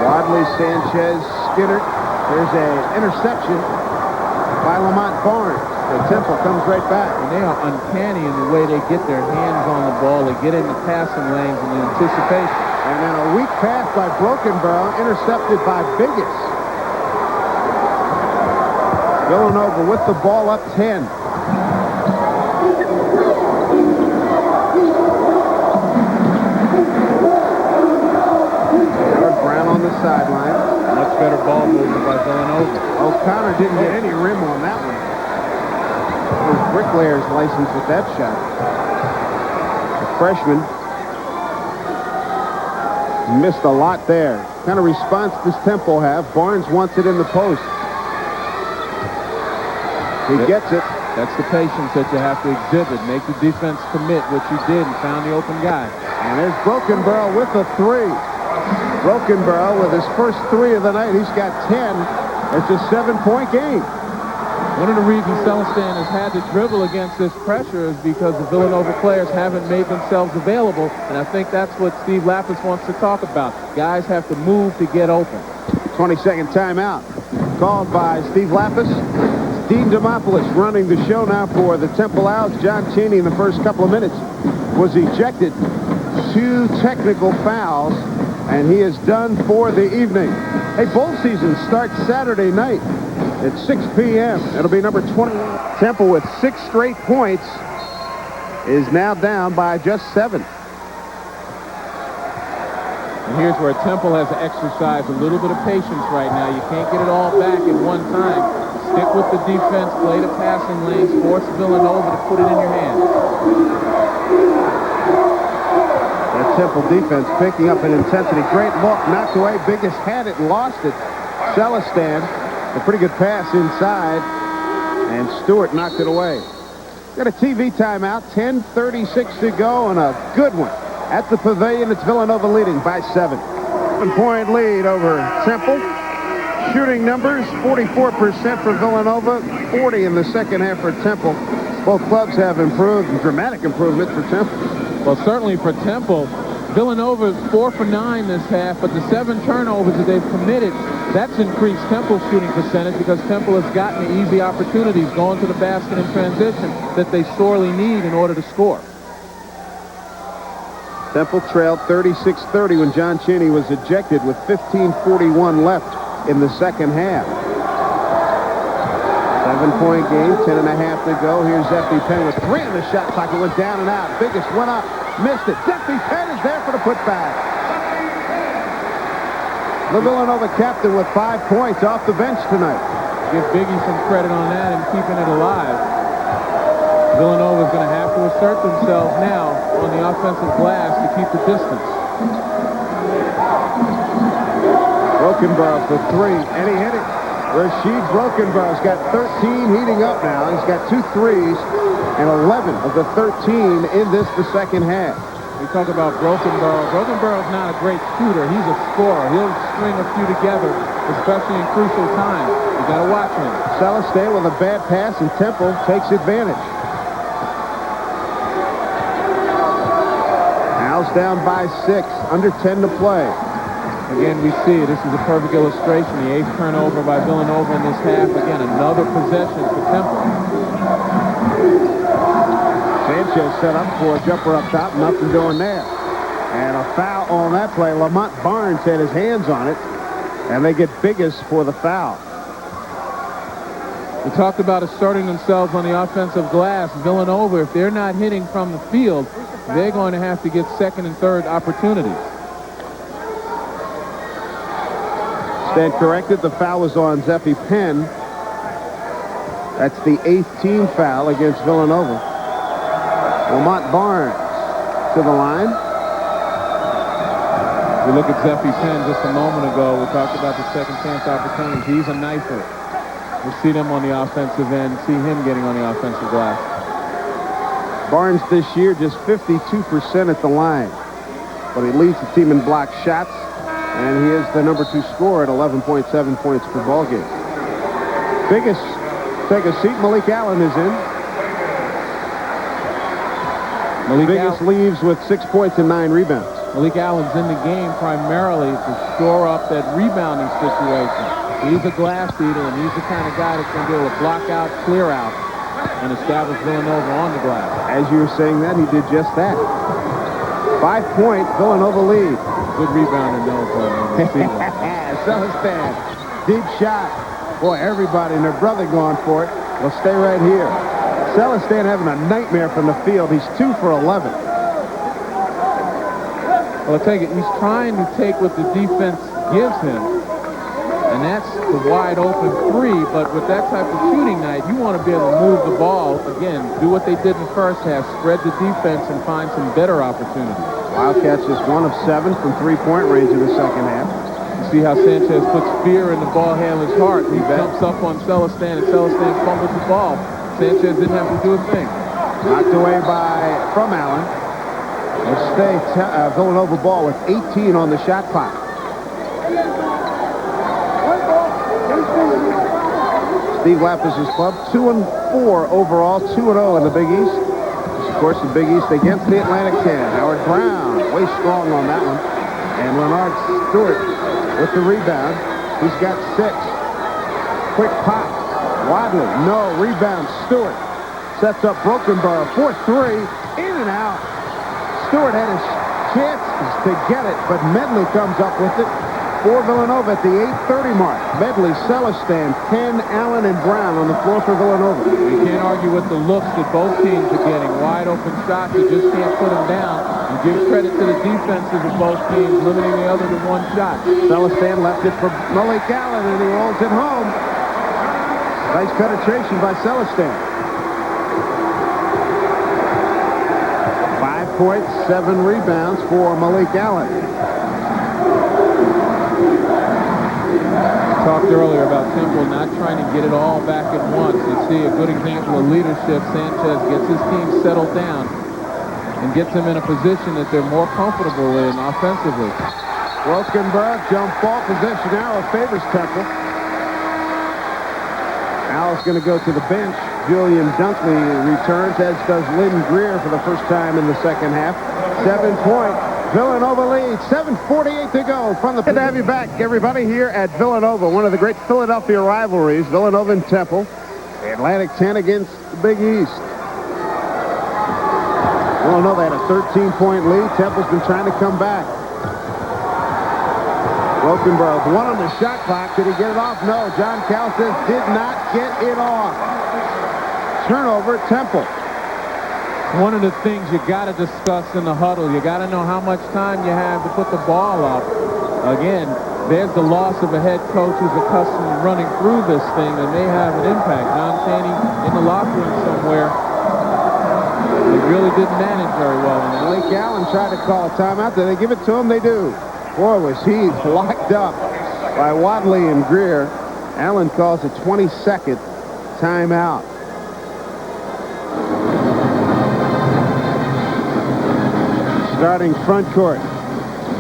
Wadley, Sanchez, Skinner. There's an interception by Lamont Barnes. The Temple comes right back. And they are uncanny in the way they get their hands on the ball. They get in the passing lanes and the anticipation. And then a weak pass by Brokenborough, intercepted by Biggis. Villanova with the ball up 10. Howard Brown on the sideline. Much better ball movement by Villanova. O'Connor didn't get any rim on that one. It was Bricklayer's license with that shot. The freshman missed a lot there. What kind of response does Temple have? Barnes wants it in the post. He gets it. That's the patience that you have to exhibit. Make the defense commit what you did and found the open guy. And there's Brokenborough with a 3. Brokenborough with his first 3 of the night. He's got 10. It's a 7-point game. One of the reasons Celestin has had to dribble against this pressure is because the Villanova players haven't made themselves available, and I think that's what Steve Lapis wants to talk about. Guys have to move to get open. 20-second timeout called by Steve Lapis. Dean Demopoulos running the show now for the Temple Owls. John Cheney in the first couple of minutes was ejected. 2 technical fouls, and he is done for the evening. Hey, bowl season starts Saturday night at 6 p.m. It'll be number 21. Temple with 6 straight points is now down by just 7. And here's where Temple has to exercise a little bit of patience right now. You can't get it all back at one time. Stick with the defense, play the passing lanes, force Villanova to put it in your hands. That Temple defense picking up in intensity. Great look, knocked away. Biggis had it, lost it. Celestin, a pretty good pass inside, and Stewart knocked it away. Got a TV timeout, 10:36 to go, and a good one. At the Pavilion, it's Villanova leading by 7. 7-point lead over Temple. Shooting numbers, 44% for Villanova, 40 in the second half for Temple. Both clubs have improved, dramatic improvement for Temple. Well, certainly for Temple, Villanova is 4 for 9 this half, but the 7 turnovers that they've committed, that's increased Temple's shooting percentage because Temple has gotten the easy opportunities going to the basket in transition that they sorely need in order to score. Temple trailed 36-30 when John Cheney was ejected with 15:41 left in the second half. 7-point game, 10.5 to go. Here's Zeffie Penn with 3 in the shot clock. It went down and out. Biggis went up, missed it. Zeffie Penn is there for the putback. The Villanova captain with 5 points off the bench tonight. Give Biggie some credit on that and keeping it alive. Villanova is going to have to assert themselves now on the offensive glass to keep the distance. Brokenborough for three, and he hit it. Rasheed Brokenborough's got 13, heating up now. He's got 2 threes and 11 of the 13 in the second half. We talk about Brokenborough. Brokenborough's not a great shooter. He's a scorer. He'll string a few together, especially in crucial times. You got to watch him. Celestin with a bad pass, and Temple takes advantage. Owls down by 6, under 10 to play. Again, we see this is a perfect illustration. The 8th turnover by Villanova in this half. Again, another possession for Temple. Sanchez set up for a jumper up top. Nothing doing there. And a foul on that play. Lamont Barnes had his hands on it. And they get Biggest for the foul. We talked about asserting themselves on the offensive glass. Villanova, if they're not hitting from the field, they're going to have to get second and third opportunities. Stand corrected. The foul was on Zeffie Penn. That's the 8th team foul against Villanova. Lamont Barnes to the line. We look at Zeffie Penn just a moment ago. We talked about the second chance opportunities. He's a knifer. We see them on the offensive end, see him getting on the offensive glass. Barnes this year just 52% at the line. But he leads the team in block shots. And he is the number 2 scorer at 11.7 points per ball game. Biggest, take a seat. Malik Allen is in. Biggest leaves with 6 points and 9 rebounds. Malik Allen's in the game primarily to shore up that rebounding situation. He's a glass eater, and he's the kind of guy that's going to be able to block out, clear out, and establish Villanova on the glass. As you were saying that, he did just that. 5-point Villanova lead. Good rebounder, no play. Celestin, deep shot. Boy, everybody and their brother going for it. Will stay right here. Celestin having a nightmare from the field. He's 2 for 11. Well, I take it. He's trying to take what the defense gives him, and that's the wide open 3. But with that type of shooting night, you want to be able to move the ball again. Do what they did in the first half. Spread the defense and find some better opportunities. Wildcats just 1 of 7 from 3-point range in the second half. You see how Sanchez puts fear in the ball handler's heart. He jumps up on Celestin, and Celestin fumbles the ball. Sanchez didn't have to do a thing. Knocked away from Allen. It'll stay Villanova ball with 18 on the shot clock. Steve Lapis' club, 2-4 overall, 2-0 in the Big East. Of course, the Big East against the Atlantic 10. Howard Brown, way strong on that one. And Leonard Stewart with the rebound. He's got 6. Quick pop. Wadley, no. Rebound, Stewart. Sets up Brokenborough. 4-3. In and out. Stewart had his chances to get it, but Medley comes up with it for Villanova at the 8:30 mark. Medley, Celestin, Penn, Allen, and Brown on the floor for Villanova. You can't argue with the looks that both teams are getting. Wide open shots, you just can't put them down. And give credit to the defenses of both teams, limiting the other to 1 shot. Celestin left it for Malik Allen, and he rolls it home. Nice penetration by Celestin. 5 points, 7 rebounds for Malik Allen. Talked earlier about Temple not trying to get it all back at once. You see a good example of leadership. Sanchez gets his team settled down and gets them in a position that they're more comfortable in offensively. Brokenborough, jump ball position arrow favors Temple. Al's going to go to the bench. Julian Dunkley returns, as does Lynn Greer for the first time in the second half. 7-point Villanova lead. 7:48 to go from the... Good to have you back, everybody, here at Villanova. One of the great Philadelphia rivalries, Villanova and Temple. The Atlantic 10 against the Big East. Villanova had a 13-point lead. Temple's been trying to come back. Brokenborough, 1 on the shot clock. Did he get it off? No. John Calcis did not get it off. Turnover, Temple. One of the things you got to discuss in the huddle, you got to know how much time you have to put the ball up. Again, there's the loss of a head coach who's accustomed to running through this thing, and may have an impact. John Chaney in the locker room somewhere They really didn't manage very well. Malik Allen tried to call a timeout. Did they give it to him? They do. Boy, was he locked up by Wadley and Greer. Allen calls a 22nd timeout. Starting front court,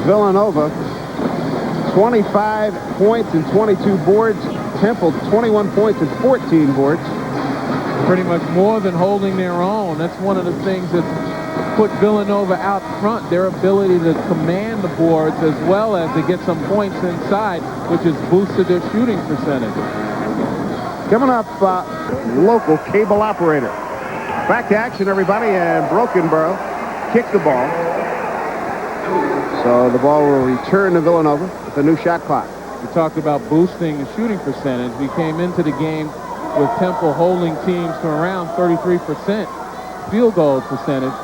Villanova, 25 points and 22 boards. Temple, 21 points and 14 boards. Pretty much more than holding their own. That's one of the things that put Villanova out front, their ability to command the boards as well as to get some points inside, which has boosted their shooting percentage. Coming up, local cable operator. Back to action, everybody, and Brokenborough kicked the ball. So the ball will return to Villanova with a new shot clock. We talked about boosting the shooting percentage. We came into the game with Temple holding teams to around 33% field goal percentage.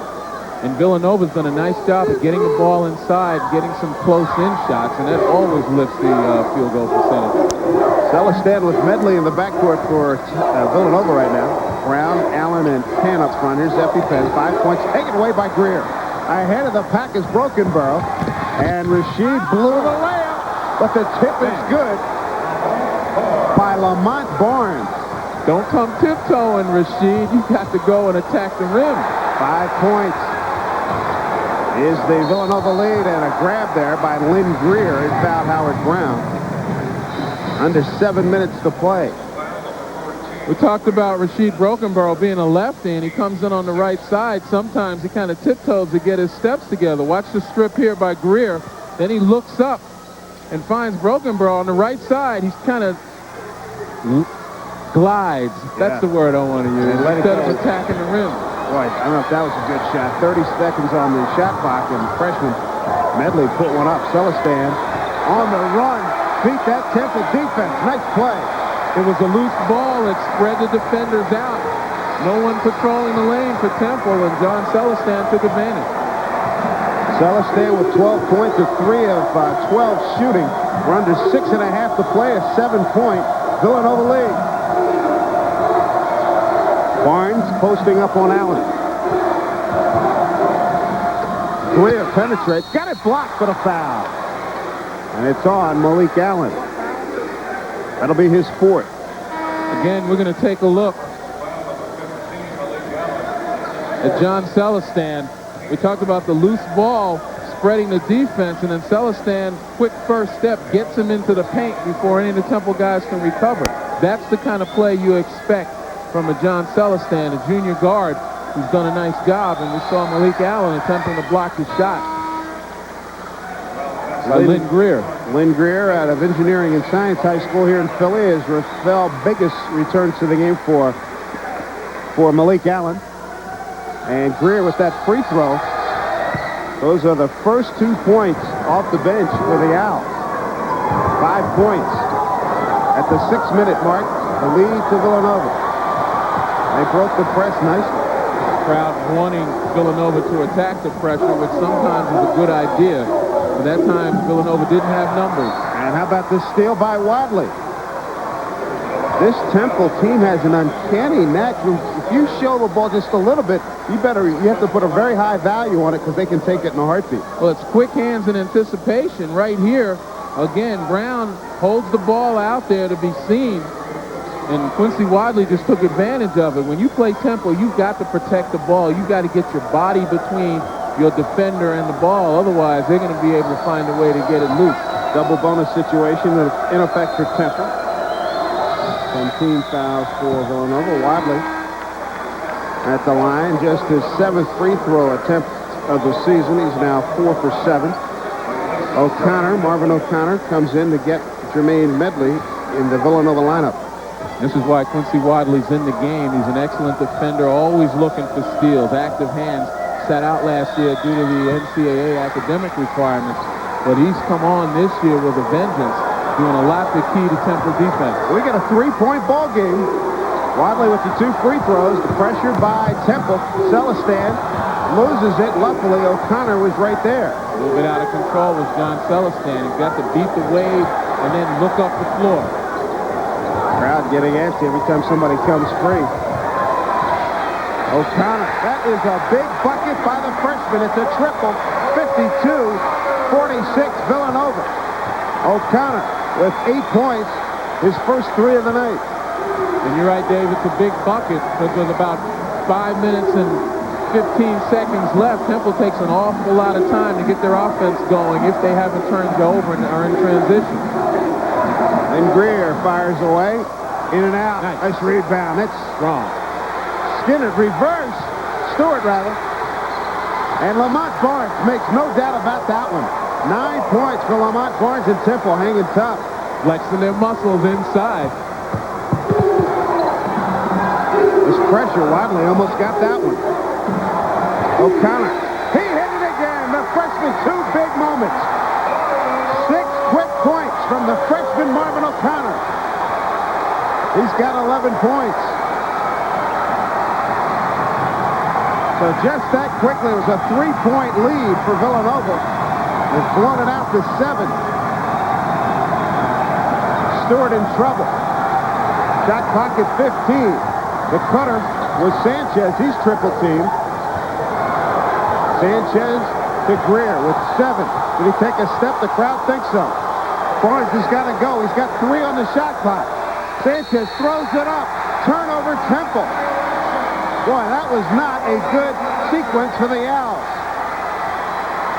And Villanova's done a nice job of getting the ball inside, getting some close-in shots, and that always lifts the field goal percentage. Celestin with Medley in the backcourt for Villanova right now. Brown, Allen, and Penn up front. Here's EpiPen, 5 points, taken away by Greer. Ahead of the pack is Brokenborough, and Rashid blew the layup, but the tip is good by Lamont Barnes. Don't come tiptoeing, Rashid. You got to go and attack the rim. 5 points is the Villanova lead, and a grab there by Lynn Greer. He fouled Howard Brown. Under 7 minutes to play. We talked about Rashid Brokenborough being a lefty, and he comes in on the right side. Sometimes he kind of tiptoes to get his steps together. Watch the strip here by Greer. Then he looks up and finds Brokenborough on the right side. He's kind of glides. That's the word I want to use. Instead of attacking the rim. Boy, I don't know if that was a good shot. 30 seconds on the shot clock, and freshman Medley put one up. Celestin on the run. Beat that Temple defense. Nice play. It was a loose ball that spread the defenders out. No one patrolling the lane for Temple, and John Celestin took advantage. Celestin with 12 points of 3 of 12 shooting. We're under 6.5 to play. A 7-point Villanova lead. Barnes posting up on Allen. Greer penetrates. Got it blocked, but a foul. And it's on Malik Allen. That'll be his 4th. Again, we're going to take a look at John Celestin. We talked about the loose ball spreading the defense, and then Celestin, quick first step, gets him into the paint before any of the Temple guys can recover. That's the kind of play you expect from a John Celestin, a junior guard who's done a nice job, and we saw Malik Allen attempting to block his shot by Lynn Greer. Lynn Greer out of Engineering and Science High School here in Philly is Rafael biggest returns to the game for Malik Allen. And Greer with that free throw. Those are the first 2 points off the bench for the Owls. 5 points at the 6-minute mark. The lead to Villanova. They broke the press nicely. Crowd wanting Villanova to attack the pressure, which sometimes is a good idea. But that time, Villanova didn't have numbers. And how about this steal by Wadley? This Temple team has an uncanny knack. If you show the ball just a little bit, you have to put a very high value on it because they can take it in a heartbeat. Well, it's quick hands and anticipation right here. Again, Brown holds the ball out there to be seen. And Quincy Wadley just took advantage of it. When you play Temple, you've got to protect the ball. You've got to get your body between your defender and the ball. Otherwise, they're going to be able to find a way to get it loose. Double bonus situation in effect for Temple. 10 team fouls for Villanova. Wadley at the line. Just his 7th free throw attempt of the season. He's now 4 for 7. Marvin O'Connor comes in to get Jermaine Medley in the Villanova lineup. This is why Quincy Wadley's in the game. He's an excellent defender, always looking for steals. Active hands. Sat out last year due to the NCAA academic requirements, but he's come on this year with a vengeance, doing a lot to key to Temple defense. We get a 3-point ball game. Wadley with the 2 free throws, pressured by Temple. Celestin loses it. Luckily, O'Connor was right there. A little bit out of control was John Celestin. He's got to beat the wave and then look up the floor. Crowd getting antsy every time somebody comes free. O'Connor, that is a big bucket by the freshman. It's a triple, 52-46 Villanova. O'Connor with 8 points, his first 3 of the night. And you're right, Dave, it's a big bucket because with about 5 minutes and 15 seconds left, Temple takes an awful lot of time to get their offense going if they haven't turned it over and are in transition. Then Greer fires away, in and out. Nice rebound. That's strong. Skinner reverse. Stewart, rather. And Lamont Barnes makes no doubt about that one. 9 points for Lamont Barnes, and Temple hanging tough. Flexing their muscles inside. This pressure, Wadley almost got that one. O'Connor. He hit it again. The freshman, 2 big moments. 6 quick points from the freshman Marvin O'Connor. He's got 11 points. So just that quickly, it was a 3-point lead for Villanova. They've blown it out to 7. Stewart in trouble. Shot clock at 15. The cutter was Sanchez. He's triple teamed. Sanchez to Greer with 7. Did he take a step? The crowd thinks so. Barnes has got to go. He's got 3 on the shot clock. Sanchez throws it up. Turnover, Temple. Boy, that was not a good sequence for the Owls.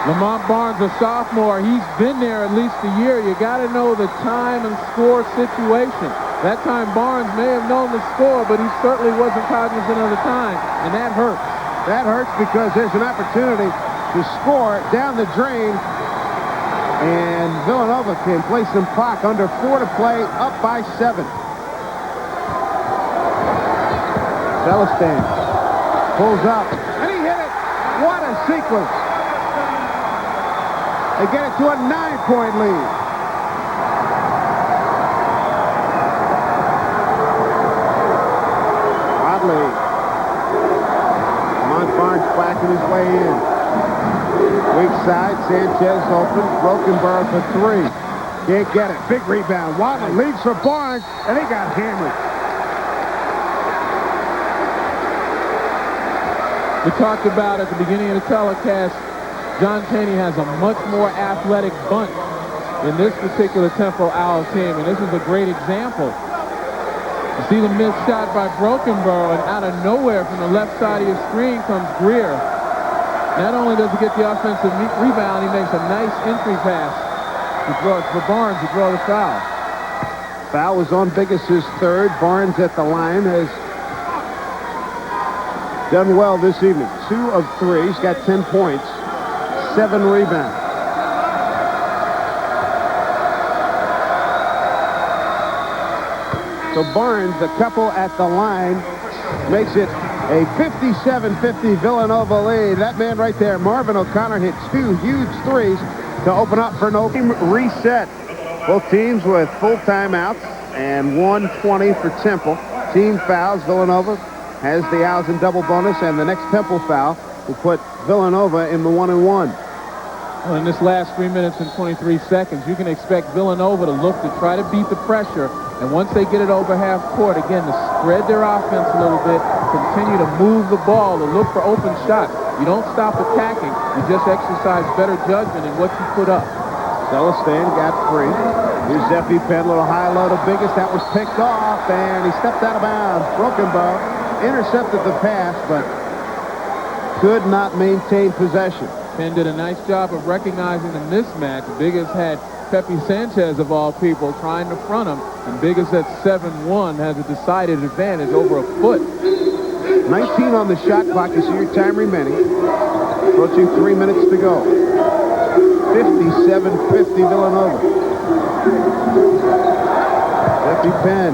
Lamont Barnes, a sophomore, he's been there at least a year. You got to know the time and score situation. That time Barnes may have known the score, but he certainly wasn't cognizant of the time, and that hurts. That hurts because there's an opportunity to score down the drain, and Villanova can play some clock. Under 4 to play, up by 7. Celestin pulls up, and he hit it. What a sequence. They get it to a 9-point lead. Wadley. Lamont Barnes backing his way in. Weak side, Sanchez open. Brokenborough for 3. Can't get it. Big rebound. Wadley leads for Barnes, and he got hammered. We talked about at the beginning of the telecast, John Taney has a much more athletic bunch in this particular Temple Owl team, and this is a great example. You see the missed shot by Brokenborough, and out of nowhere from the left side of your screen comes Greer. Not only does he get the offensive rebound, he makes a nice entry pass for Barnes to draw the foul. Foul was on Biggis's 3rd. Barnes at the line has done well this evening. 2 of 3. He's got 10 points, 7 rebounds. So Barnes, a couple at the line, makes it a 57-50 Villanova lead. That man right there, Marvin O'Connor, hit 2 huge threes to open up for an open reset. Both teams with full timeouts and 1:20 for Temple. Team fouls. Villanova has the Owls in double bonus, and the next Temple foul will put Villanova in the 1-1. Well, in this last 3 minutes and 23 seconds, you can expect Villanova to look to try to beat the pressure, and once they get it over half court, again, to spread their offense a little bit, continue to move the ball, to look for open shots. You don't stop attacking. You just exercise better judgment in what you put up. Celestin got free. Here's Zeffie Penn, little high-low to Biggis. That was picked off, and he stepped out of bounds. Brokenborough intercepted the pass, but could not maintain possession. Penn did a nice job of recognizing the mismatch. Biggis had Pepe Sanchez, of all people, trying to front him, and Biggis at 7-1 has a decided advantage over a foot. 19 on the shot clock. You see your time remaining. Approaching 3 minutes to go. 57-50 Villanova. Zeffie Penn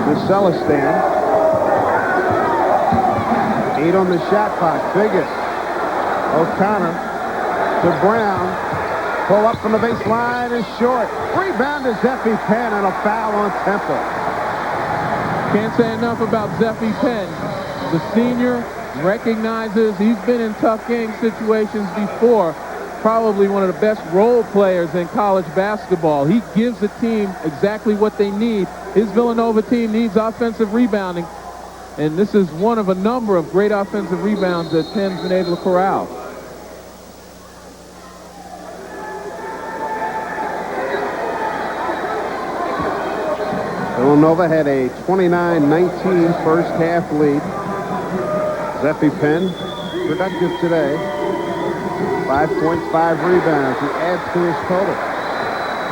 to Celestin. 8 on the shot clock. Biggis. O'Connor to Brown. Pull up from the baseline is short. Rebound to Zeffie Penn, and a foul on Temple. Can't say enough about Zeffie Penn. The senior recognizes he's been in tough game situations before. Probably one of the best role players in college basketball. He gives the team exactly what they need. His Villanova team needs offensive rebounding. And this is one of a number of great offensive rebounds that Penn's been able to corral. Villanova had a 29-19 first half lead. Zephy Penn, productive today. 5 points, 5 rebounds. He adds to his total.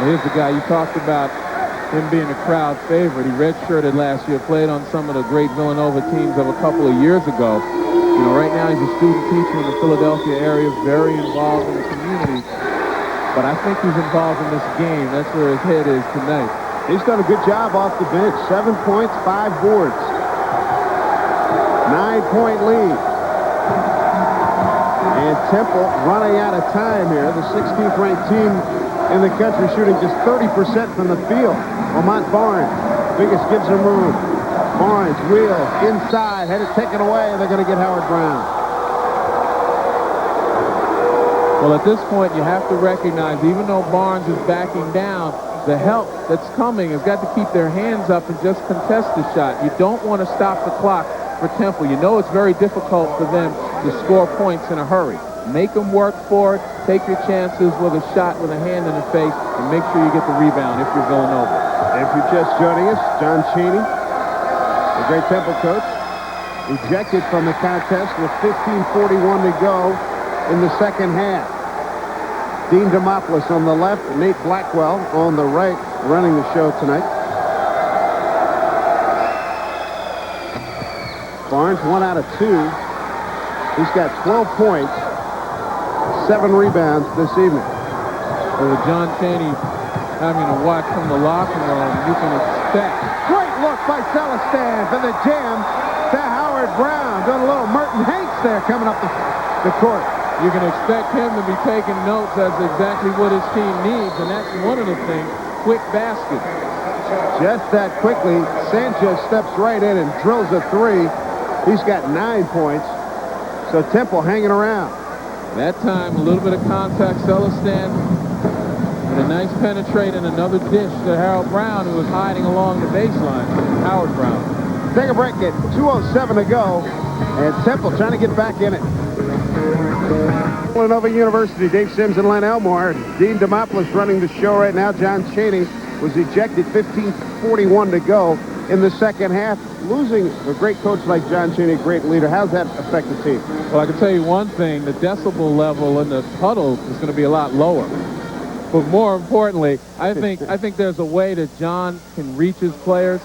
Here's the guy you talked about, him being a crowd favorite. He redshirted last year, played on some of the great Villanova teams of a couple of years ago. You know, right now he's a student teacher in the Philadelphia area, very involved in the community. But I think he's involved in this game. That's where his head is tonight. He's done a good job off the bench. 7 points, 5 boards. 9-point lead. And Temple running out of time here. The 16th ranked team in the country shooting just 30% from the field. Lamont Barnes, biggest gives him room. Barnes wheels inside, had it taken away. They're going to get Howard Brown. Well, at this point, you have to recognize, even though Barnes is backing down, the help that's coming has got to keep their hands up and just contest the shot. You don't want to stop the clock for Temple. You know it's very difficult for them to score points in a hurry. Make them work for it. Take your chances with a shot with a hand in the face, and make sure you get the rebound if you're Villanova. If you're just joining us, John Chaney, the great Temple coach, ejected from the contest with 15:41 to go in the second half. Dean Demopoulos on the left, Nate Blackwell on the right, running the show tonight. Barnes 1 out of 2. He's got 12 points, 7 rebounds this evening. Well, with John Chaney having to watch from the locker room, you can expect. Great look by Celestin for the jam to Howard Brown. Doing a little Merton Hanks there coming up the court. You can expect him to be taking notes. That's exactly what his team needs, and that's one of the things. Quick basket. Just that quickly, Sanchez steps right in and drills a 3. He's got 9 points. So Temple hanging around. That time, a little bit of contact. Celestin with a nice penetrate and another dish to Harold Brown, who was hiding along the baseline. Howard Brown. Take a break at 2:07 to go, and Temple trying to get back in it. Villanova University, Dave Sims and Len Elmore. Dean Demopoulos running the show right now. John Chaney was ejected. 15:41 to go in the second half. Losing a great coach like John Chaney, a great leader, how's that affect the team? Well, I can tell you one thing. The decibel level in the huddle is going to be a lot lower. But more importantly, I think there's a way that John can reach his players.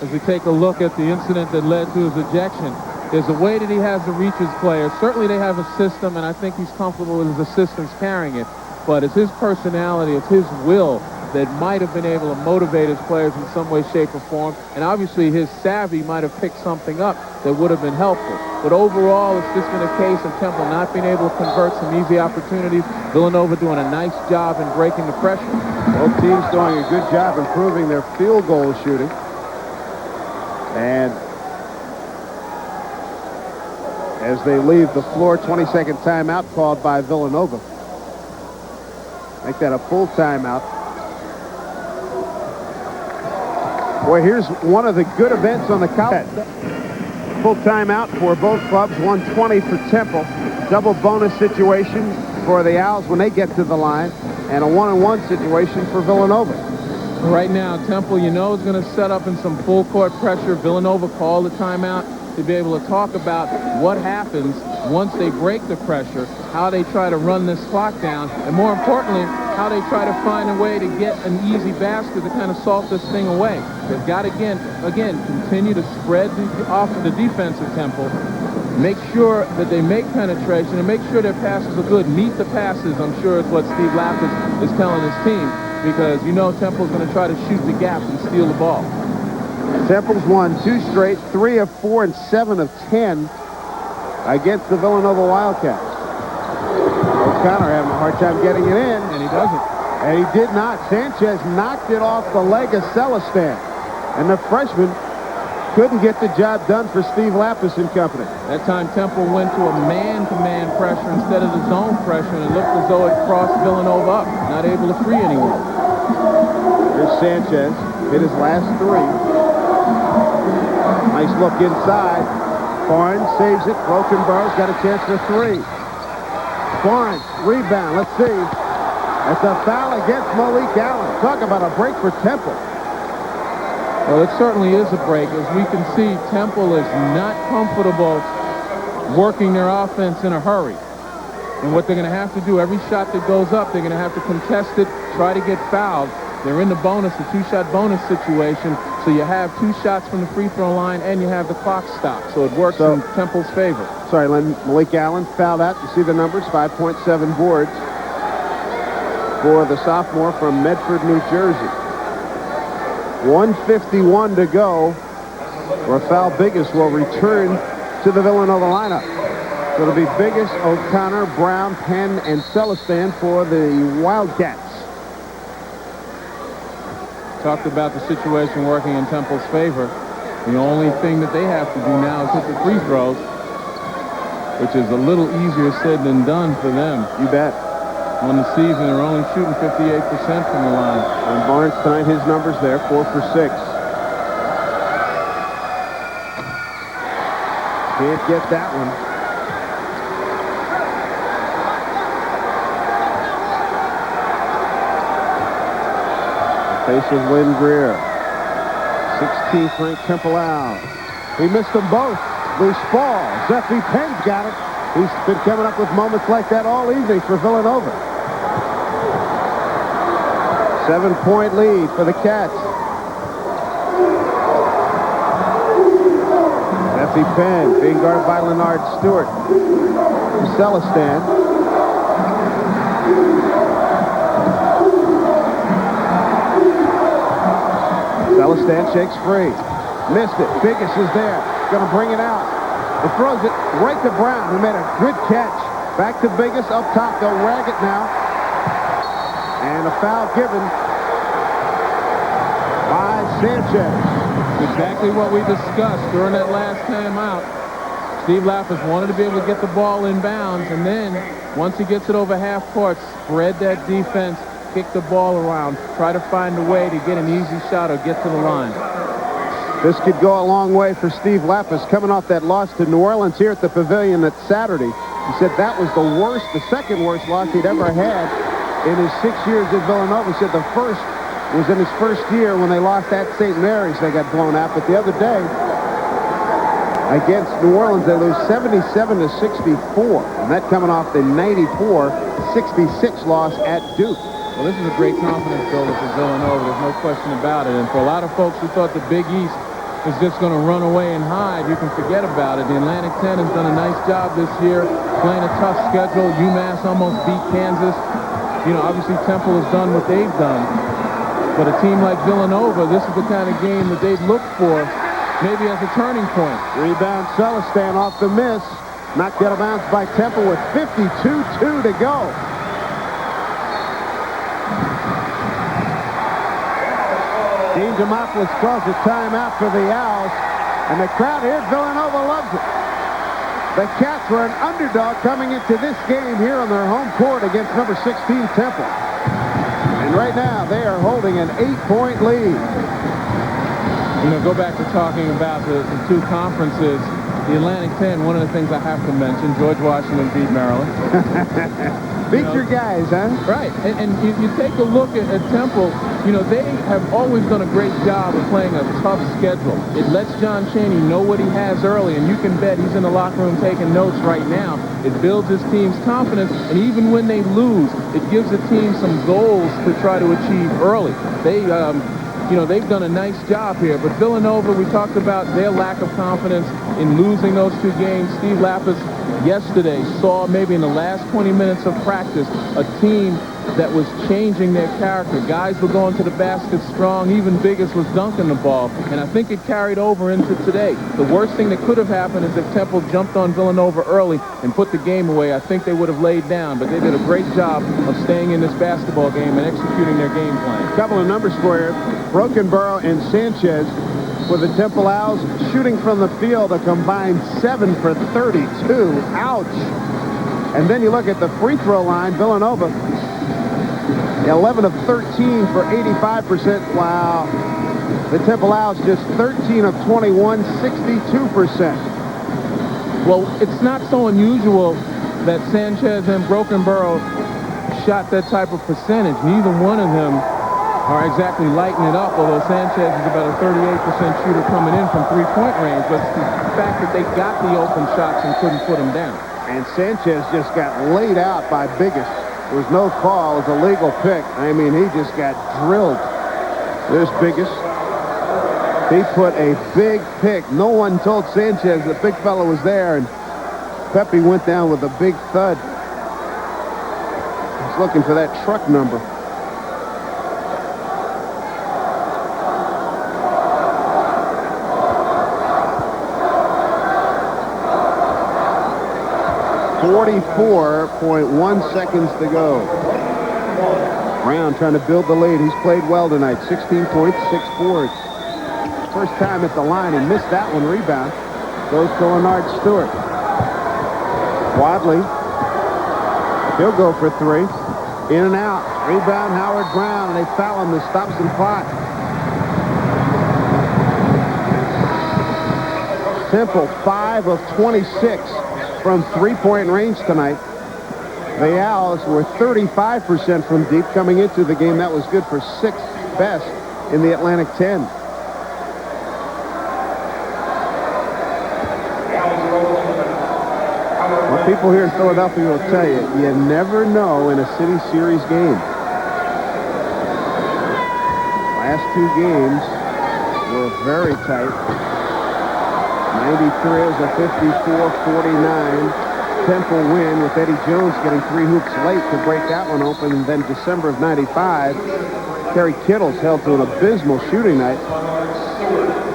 As we take a look at the incident that led to his ejection, there's a way that he has to reach his players. Certainly they have a system, and I think he's comfortable with his assistants carrying it. But it's his personality, it's his will that might have been able to motivate his players in some way, shape, or form. And obviously his savvy might have picked something up that would have been helpful. But overall, it's just been a case of Temple not being able to convert some easy opportunities. Villanova doing a nice job in breaking the pressure. Both teams doing a good job improving their field goal shooting. And as they leave the floor, 20-second timeout called by Villanova. Make that a full timeout. Boy, here's one of the good events on the college. Full timeout for both clubs, 120 for Temple. Double bonus situation for the Owls when they get to the line, and a 1-on-1 situation for Villanova. Right now, Temple, you know, is going to set up in some full court pressure. Villanova called the timeout to be able to talk about what happens once they break the pressure, how they try to run this clock down, and more importantly, how they try to find a way to get an easy basket to kind of salt this thing away. They've got to, again, continue to spread off of the defensive Temple, make sure that they make penetration, and make sure their passes are good. Meet the passes, I'm sure is what Steve Lapis is telling his team, because you know Temple's going to try to shoot the gap and steal the ball. Temple's won 2 straight, 3 of 4 and 7 of 10 against the Villanova Wildcats. O'Connor having a hard time getting it in. And he doesn't. And he did not. Sanchez knocked it off the leg of Celestin. And the freshman couldn't get the job done for Steve Lapis and company. That time Temple went to a man-to-man pressure instead of the zone pressure, and it looked as though it crossed Villanova up, not able to free anyone. Here's Sanchez, hit his last 3. Nice look inside. Barnes saves it. Brokenboro's got a chance for three. Barnes, rebound. Let's see. That's a foul against Malik Allen. Talk about a break for Temple. Well, it certainly is a break. As we can see, Temple is not comfortable working their offense in a hurry. And what they're going to have to do, every shot that goes up, they're going to have to contest it, try to get fouled. They're in the bonus, the two-shot bonus situation, so you have 2 shots from the free throw line and you have the clock stopped, so it works in Temple's favor. Sorry, Len. Malik Allen fouled out. You see the numbers, 5.7 boards for the sophomore from Medford, New Jersey. 1:51 to go. Rafael Biggis will return to the Villanova lineup. So it'll be Biggis, O'Connor, Brown, Penn, and Celestin for the Wildcats. Talked about the situation working in Temple's favor. The only thing that they have to do now is hit the free throws, which is a little easier said than done for them. You bet. On the season, they're only shooting 58% from the line. And Barnes tonight, his numbers there, 4 for 6. Can't get that one. Face of Lynn Greer. 16th ranked Temple Owls. He missed them both. Loose ball. Zephy Penn's got it. He's been coming up with moments like that all evening for Villanova. 7-point lead for the Cats. Zephy Penn being guarded by Leonard Stewart. Celestin. Celestin shakes free. Missed it. Biggis is there. Going to bring it out. And throws it right to Brown, who made a good catch. Back to Biggis up top. They'll rag it now. And a foul given by Sanchez. Exactly what we discussed during that last timeout. Steve Lapis wanted to be able to get the ball in bounds, and then once he gets it over half court, spread that defense, kick the ball around, try to find a way to get an easy shot or get to the line. This could go a long way for Steve Lapis coming off that loss to New Orleans here at the Pavilion that Saturday. He said that was the worst, the second worst loss he'd ever had in his 6 years at Villanova. He said the first was in his first year when they lost at St. Mary's. They got blown out. But the other day, against New Orleans, they lose 77-64. And that coming off the 94-66 loss at Duke. Well, this is a great confidence builder for Villanova. There's no question about it. And for a lot of folks who thought the Big East was just going to run away and hide, you can forget about it. The Atlantic 10 has done a nice job this year, playing a tough schedule. UMass almost beat Kansas. You know, obviously Temple has done what they've done. But a team like Villanova, this is the kind of game that they'd look for, maybe as a turning point. Rebound Celestin off the miss. Knocked out of bounds by Temple with 52-2 to go. Dean Demopoulos calls a timeout for the Owls. And the crowd here at Villanova loves it. The Cats were an underdog coming into this game here on their home court against number 16 Temple. And right now, they are holding an 8-point lead. You know, go back to talking about the two conferences. The Atlantic 10, one of the things I have to mention, George Washington beat Maryland. Beat your guys, huh? Right. And you take a look at Temple, you know, they have always done a great job of playing a tough schedule. It lets John Chaney know what he has early, and you can bet he's in the locker room taking notes right now. It builds his team's confidence, and even when they lose, it gives the team some goals to try to achieve early. They, you know, they've done a nice job here. But Villanova, we talked about their lack of confidence in losing those 2 games. Steve Lapis yesterday saw maybe in the last 20 minutes of practice a team that was changing their character. Guys were going to the basket strong. Even Biggis was dunking the ball. And I think it carried over into today. The worst thing that could have happened is if Temple jumped on Villanova early and put the game away. I think they would have laid down. But they did a great job of staying in this basketball game and executing their game plan. A couple of numbers for you. Brokenborough and Sanchez for the Temple Owls, shooting from the field a combined 7 for 32. Ouch. And then you look at the free throw line. Villanova, 11 of 13 for 85%. Wow. The Temple Owls just 13 of 21, 62%. Well, it's not so unusual that Sanchez and Brokenborough shot that type of percentage. Neither one of them are exactly lighting it up, although Sanchez is about a 38% shooter coming in from three-point range. But it's the fact that they got the open shots and couldn't put them down. And Sanchez just got laid out by Biggest. There was no call. It was a legal pick. I mean, he just got drilled. There's Biggest. He put a big pick. No one told Sanchez the big fella was there, and Pepe went down with a big thud. He's looking for that truck number. .1 seconds to go. Brown trying to build the lead. He's played well tonight. 16 points, 6 boards. First time at the line. He missed that one. Rebound goes to Leonard Stewart. Wadley. He'll go for 3. In and out. Rebound Howard Brown. And they foul him. This stops the clock. Temple 5 of 26 from three-point range tonight. The Owls were 35% from deep coming into the game. That was good for 6th best in the Atlantic 10. Well, people here in Philadelphia will tell you, you never know in a City Series game. Last 2 games were very tight. 93 is a 54-49 Temple win, with Eddie Jones getting 3 hoops late to break that one open. And then December of 95, Kerry Kittles held to an abysmal shooting night.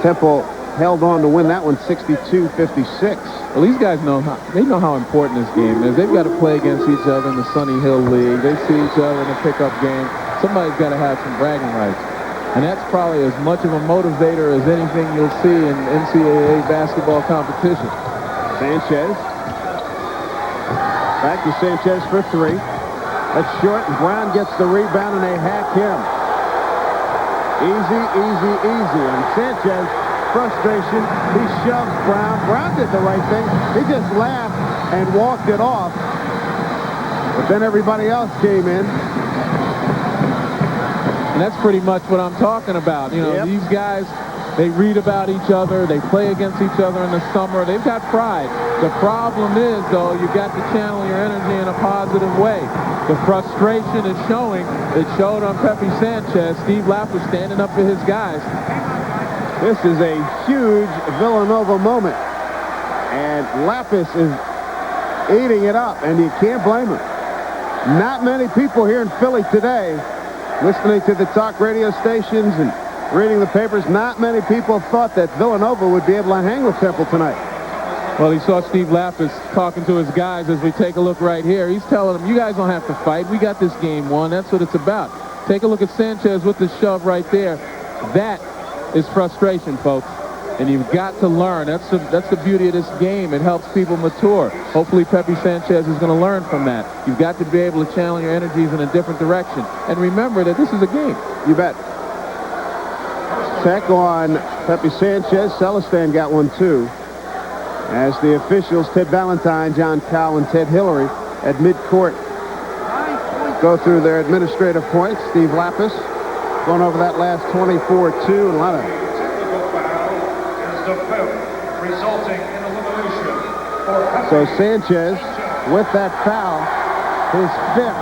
Temple held on to win that one 62-56. Well, these guys know how important this game is. They've got to play against each other in the Sunny Hill League. They see each other in a pickup game. Somebody's got to have some bragging rights. And that's probably as much of a motivator as anything you'll see in NCAA basketball competition. Sanchez. Back to Sanchez for 3. That's short, and Brown gets the rebound, and they hack him. Easy, easy, easy. And Sanchez, frustration, he shoves Brown. Brown did the right thing. He just laughed and walked it off. But then everybody else came in. And that's pretty much what I'm talking about. You know, Yep. These guys, they read about each other. They play against each other in the summer. They've got pride. The problem is, though, you've got to channel your energy in a positive way. The frustration is showing. It showed on Pepe Sanchez. Steve Lapp was standing up for his guys. This is a huge Villanova moment. And Lapis is eating it up, and you can't blame him. Not many people here in Philly today, listening to the talk radio stations and reading the papers, not many people thought that Villanova would be able to hang with Temple tonight. Well, he saw Steve Lapis talking to his guys as we take a look right here. He's telling them, you guys don't have to fight. We got this game won. That's what it's about. Take a look at Sanchez with the shove right there. That is frustration, folks. And you've got to learn. That's the beauty of this game. It helps people mature. Hopefully Pepe Sanchez is going to learn from that. You've got to be able to channel your energies in a different direction. And remember that this is a game. You bet. Check on Pepe Sanchez. Celestin got one, too. As the officials, Ted Valentine, John Cowell, and Ted Hillary at midcourt go through their administrative points. Steve Lapis going over that last 24-2. And a lot of resulting in elimination. So Sanchez, with that foul, his 5th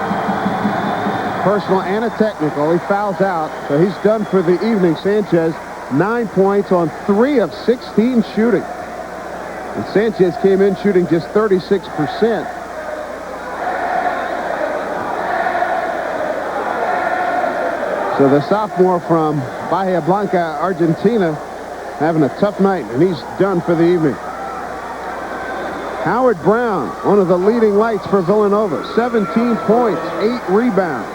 personal and a technical. He fouls out, so he's done for the evening. Sanchez, 9 points on 3 of 16 shooting. And Sanchez came in shooting just 36%. So the sophomore from Bahia Blanca, Argentina, having a tough night, and he's done for the evening. Howard Brown, one of the leading lights for Villanova. 17 points, 8 rebounds,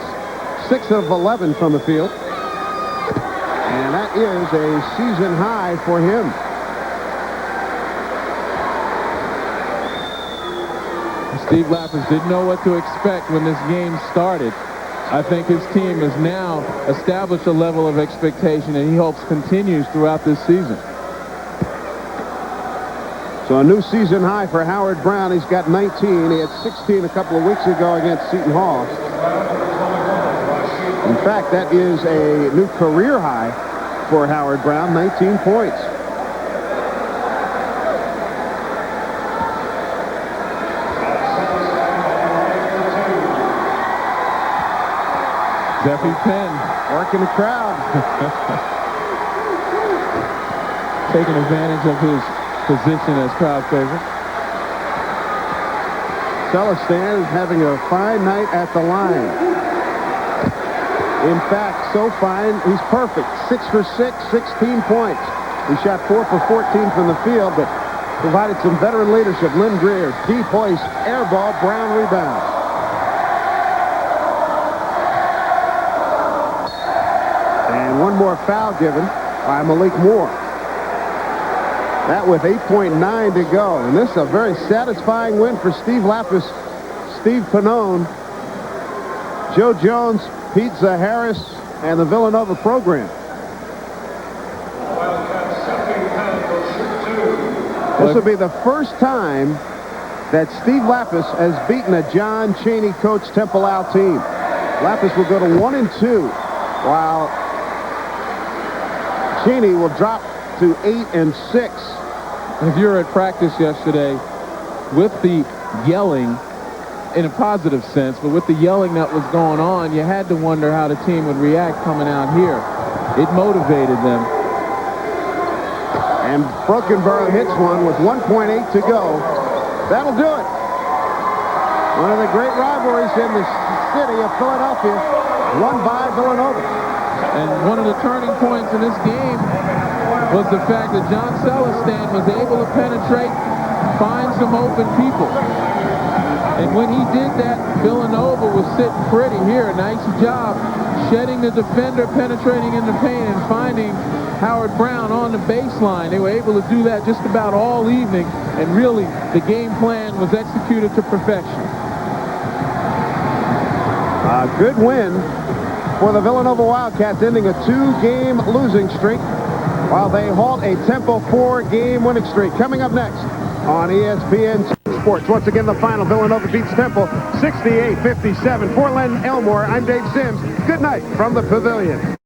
6 of 11 from the field. And that is a season high for him. Steve Lapis didn't know what to expect when this game started. I think his team has now established a level of expectation that he hopes continues throughout this season. So a new season high for Howard Brown. He's got 19. He had 16 a couple of weeks ago against Seton Hall. In fact, that is a new career high for Howard Brown, 19 points. Jeffrey Penn working the crowd. Taking advantage of his position as crowd favorite. Celestin is having a fine night at the line. In fact, so fine, he's perfect. 6 for 6, 16 points. He shot 4 for 14 from the field, but provided some veteran leadership. Lynn Greer, deep hoist, air ball, Brown rebound. And one more foul given by Malik Moore. That with 8.9 to go. And this is a very satisfying win for Steve Lapis, Steve Pannone, Joe Jones, Pete Zaharis, and the Villanova program. This will be the first time that Steve Lapis has beaten a John Chaney coach Temple Owl team. Lapis will go to 1-2, while Chaney will drop to 8-6. If you were at practice yesterday, with the yelling, in a positive sense, but with the yelling that was going on, you had to wonder how the team would react coming out here. It motivated them. And Brokenborough hits one with 1.8 to go. That'll do it. One of the great rivalries in the city of Philadelphia, won by Villanova. And one of the turning points in this game was the fact that John Celestin was able to penetrate, find some open people. And when he did that, Villanova was sitting pretty here. Nice job shedding the defender, penetrating in the paint, and finding Howard Brown on the baseline. They were able to do that just about all evening, and really the game plan was executed to perfection. A good win for the Villanova Wildcats, ending a 2-game losing streak, while they halt a Temple 4-game winning streak. Coming up next on ESPN Sports. Once again, the final. Villanova beats Temple 68-57. For Len Elmore, I'm Dave Sims. Good night from the Pavilion.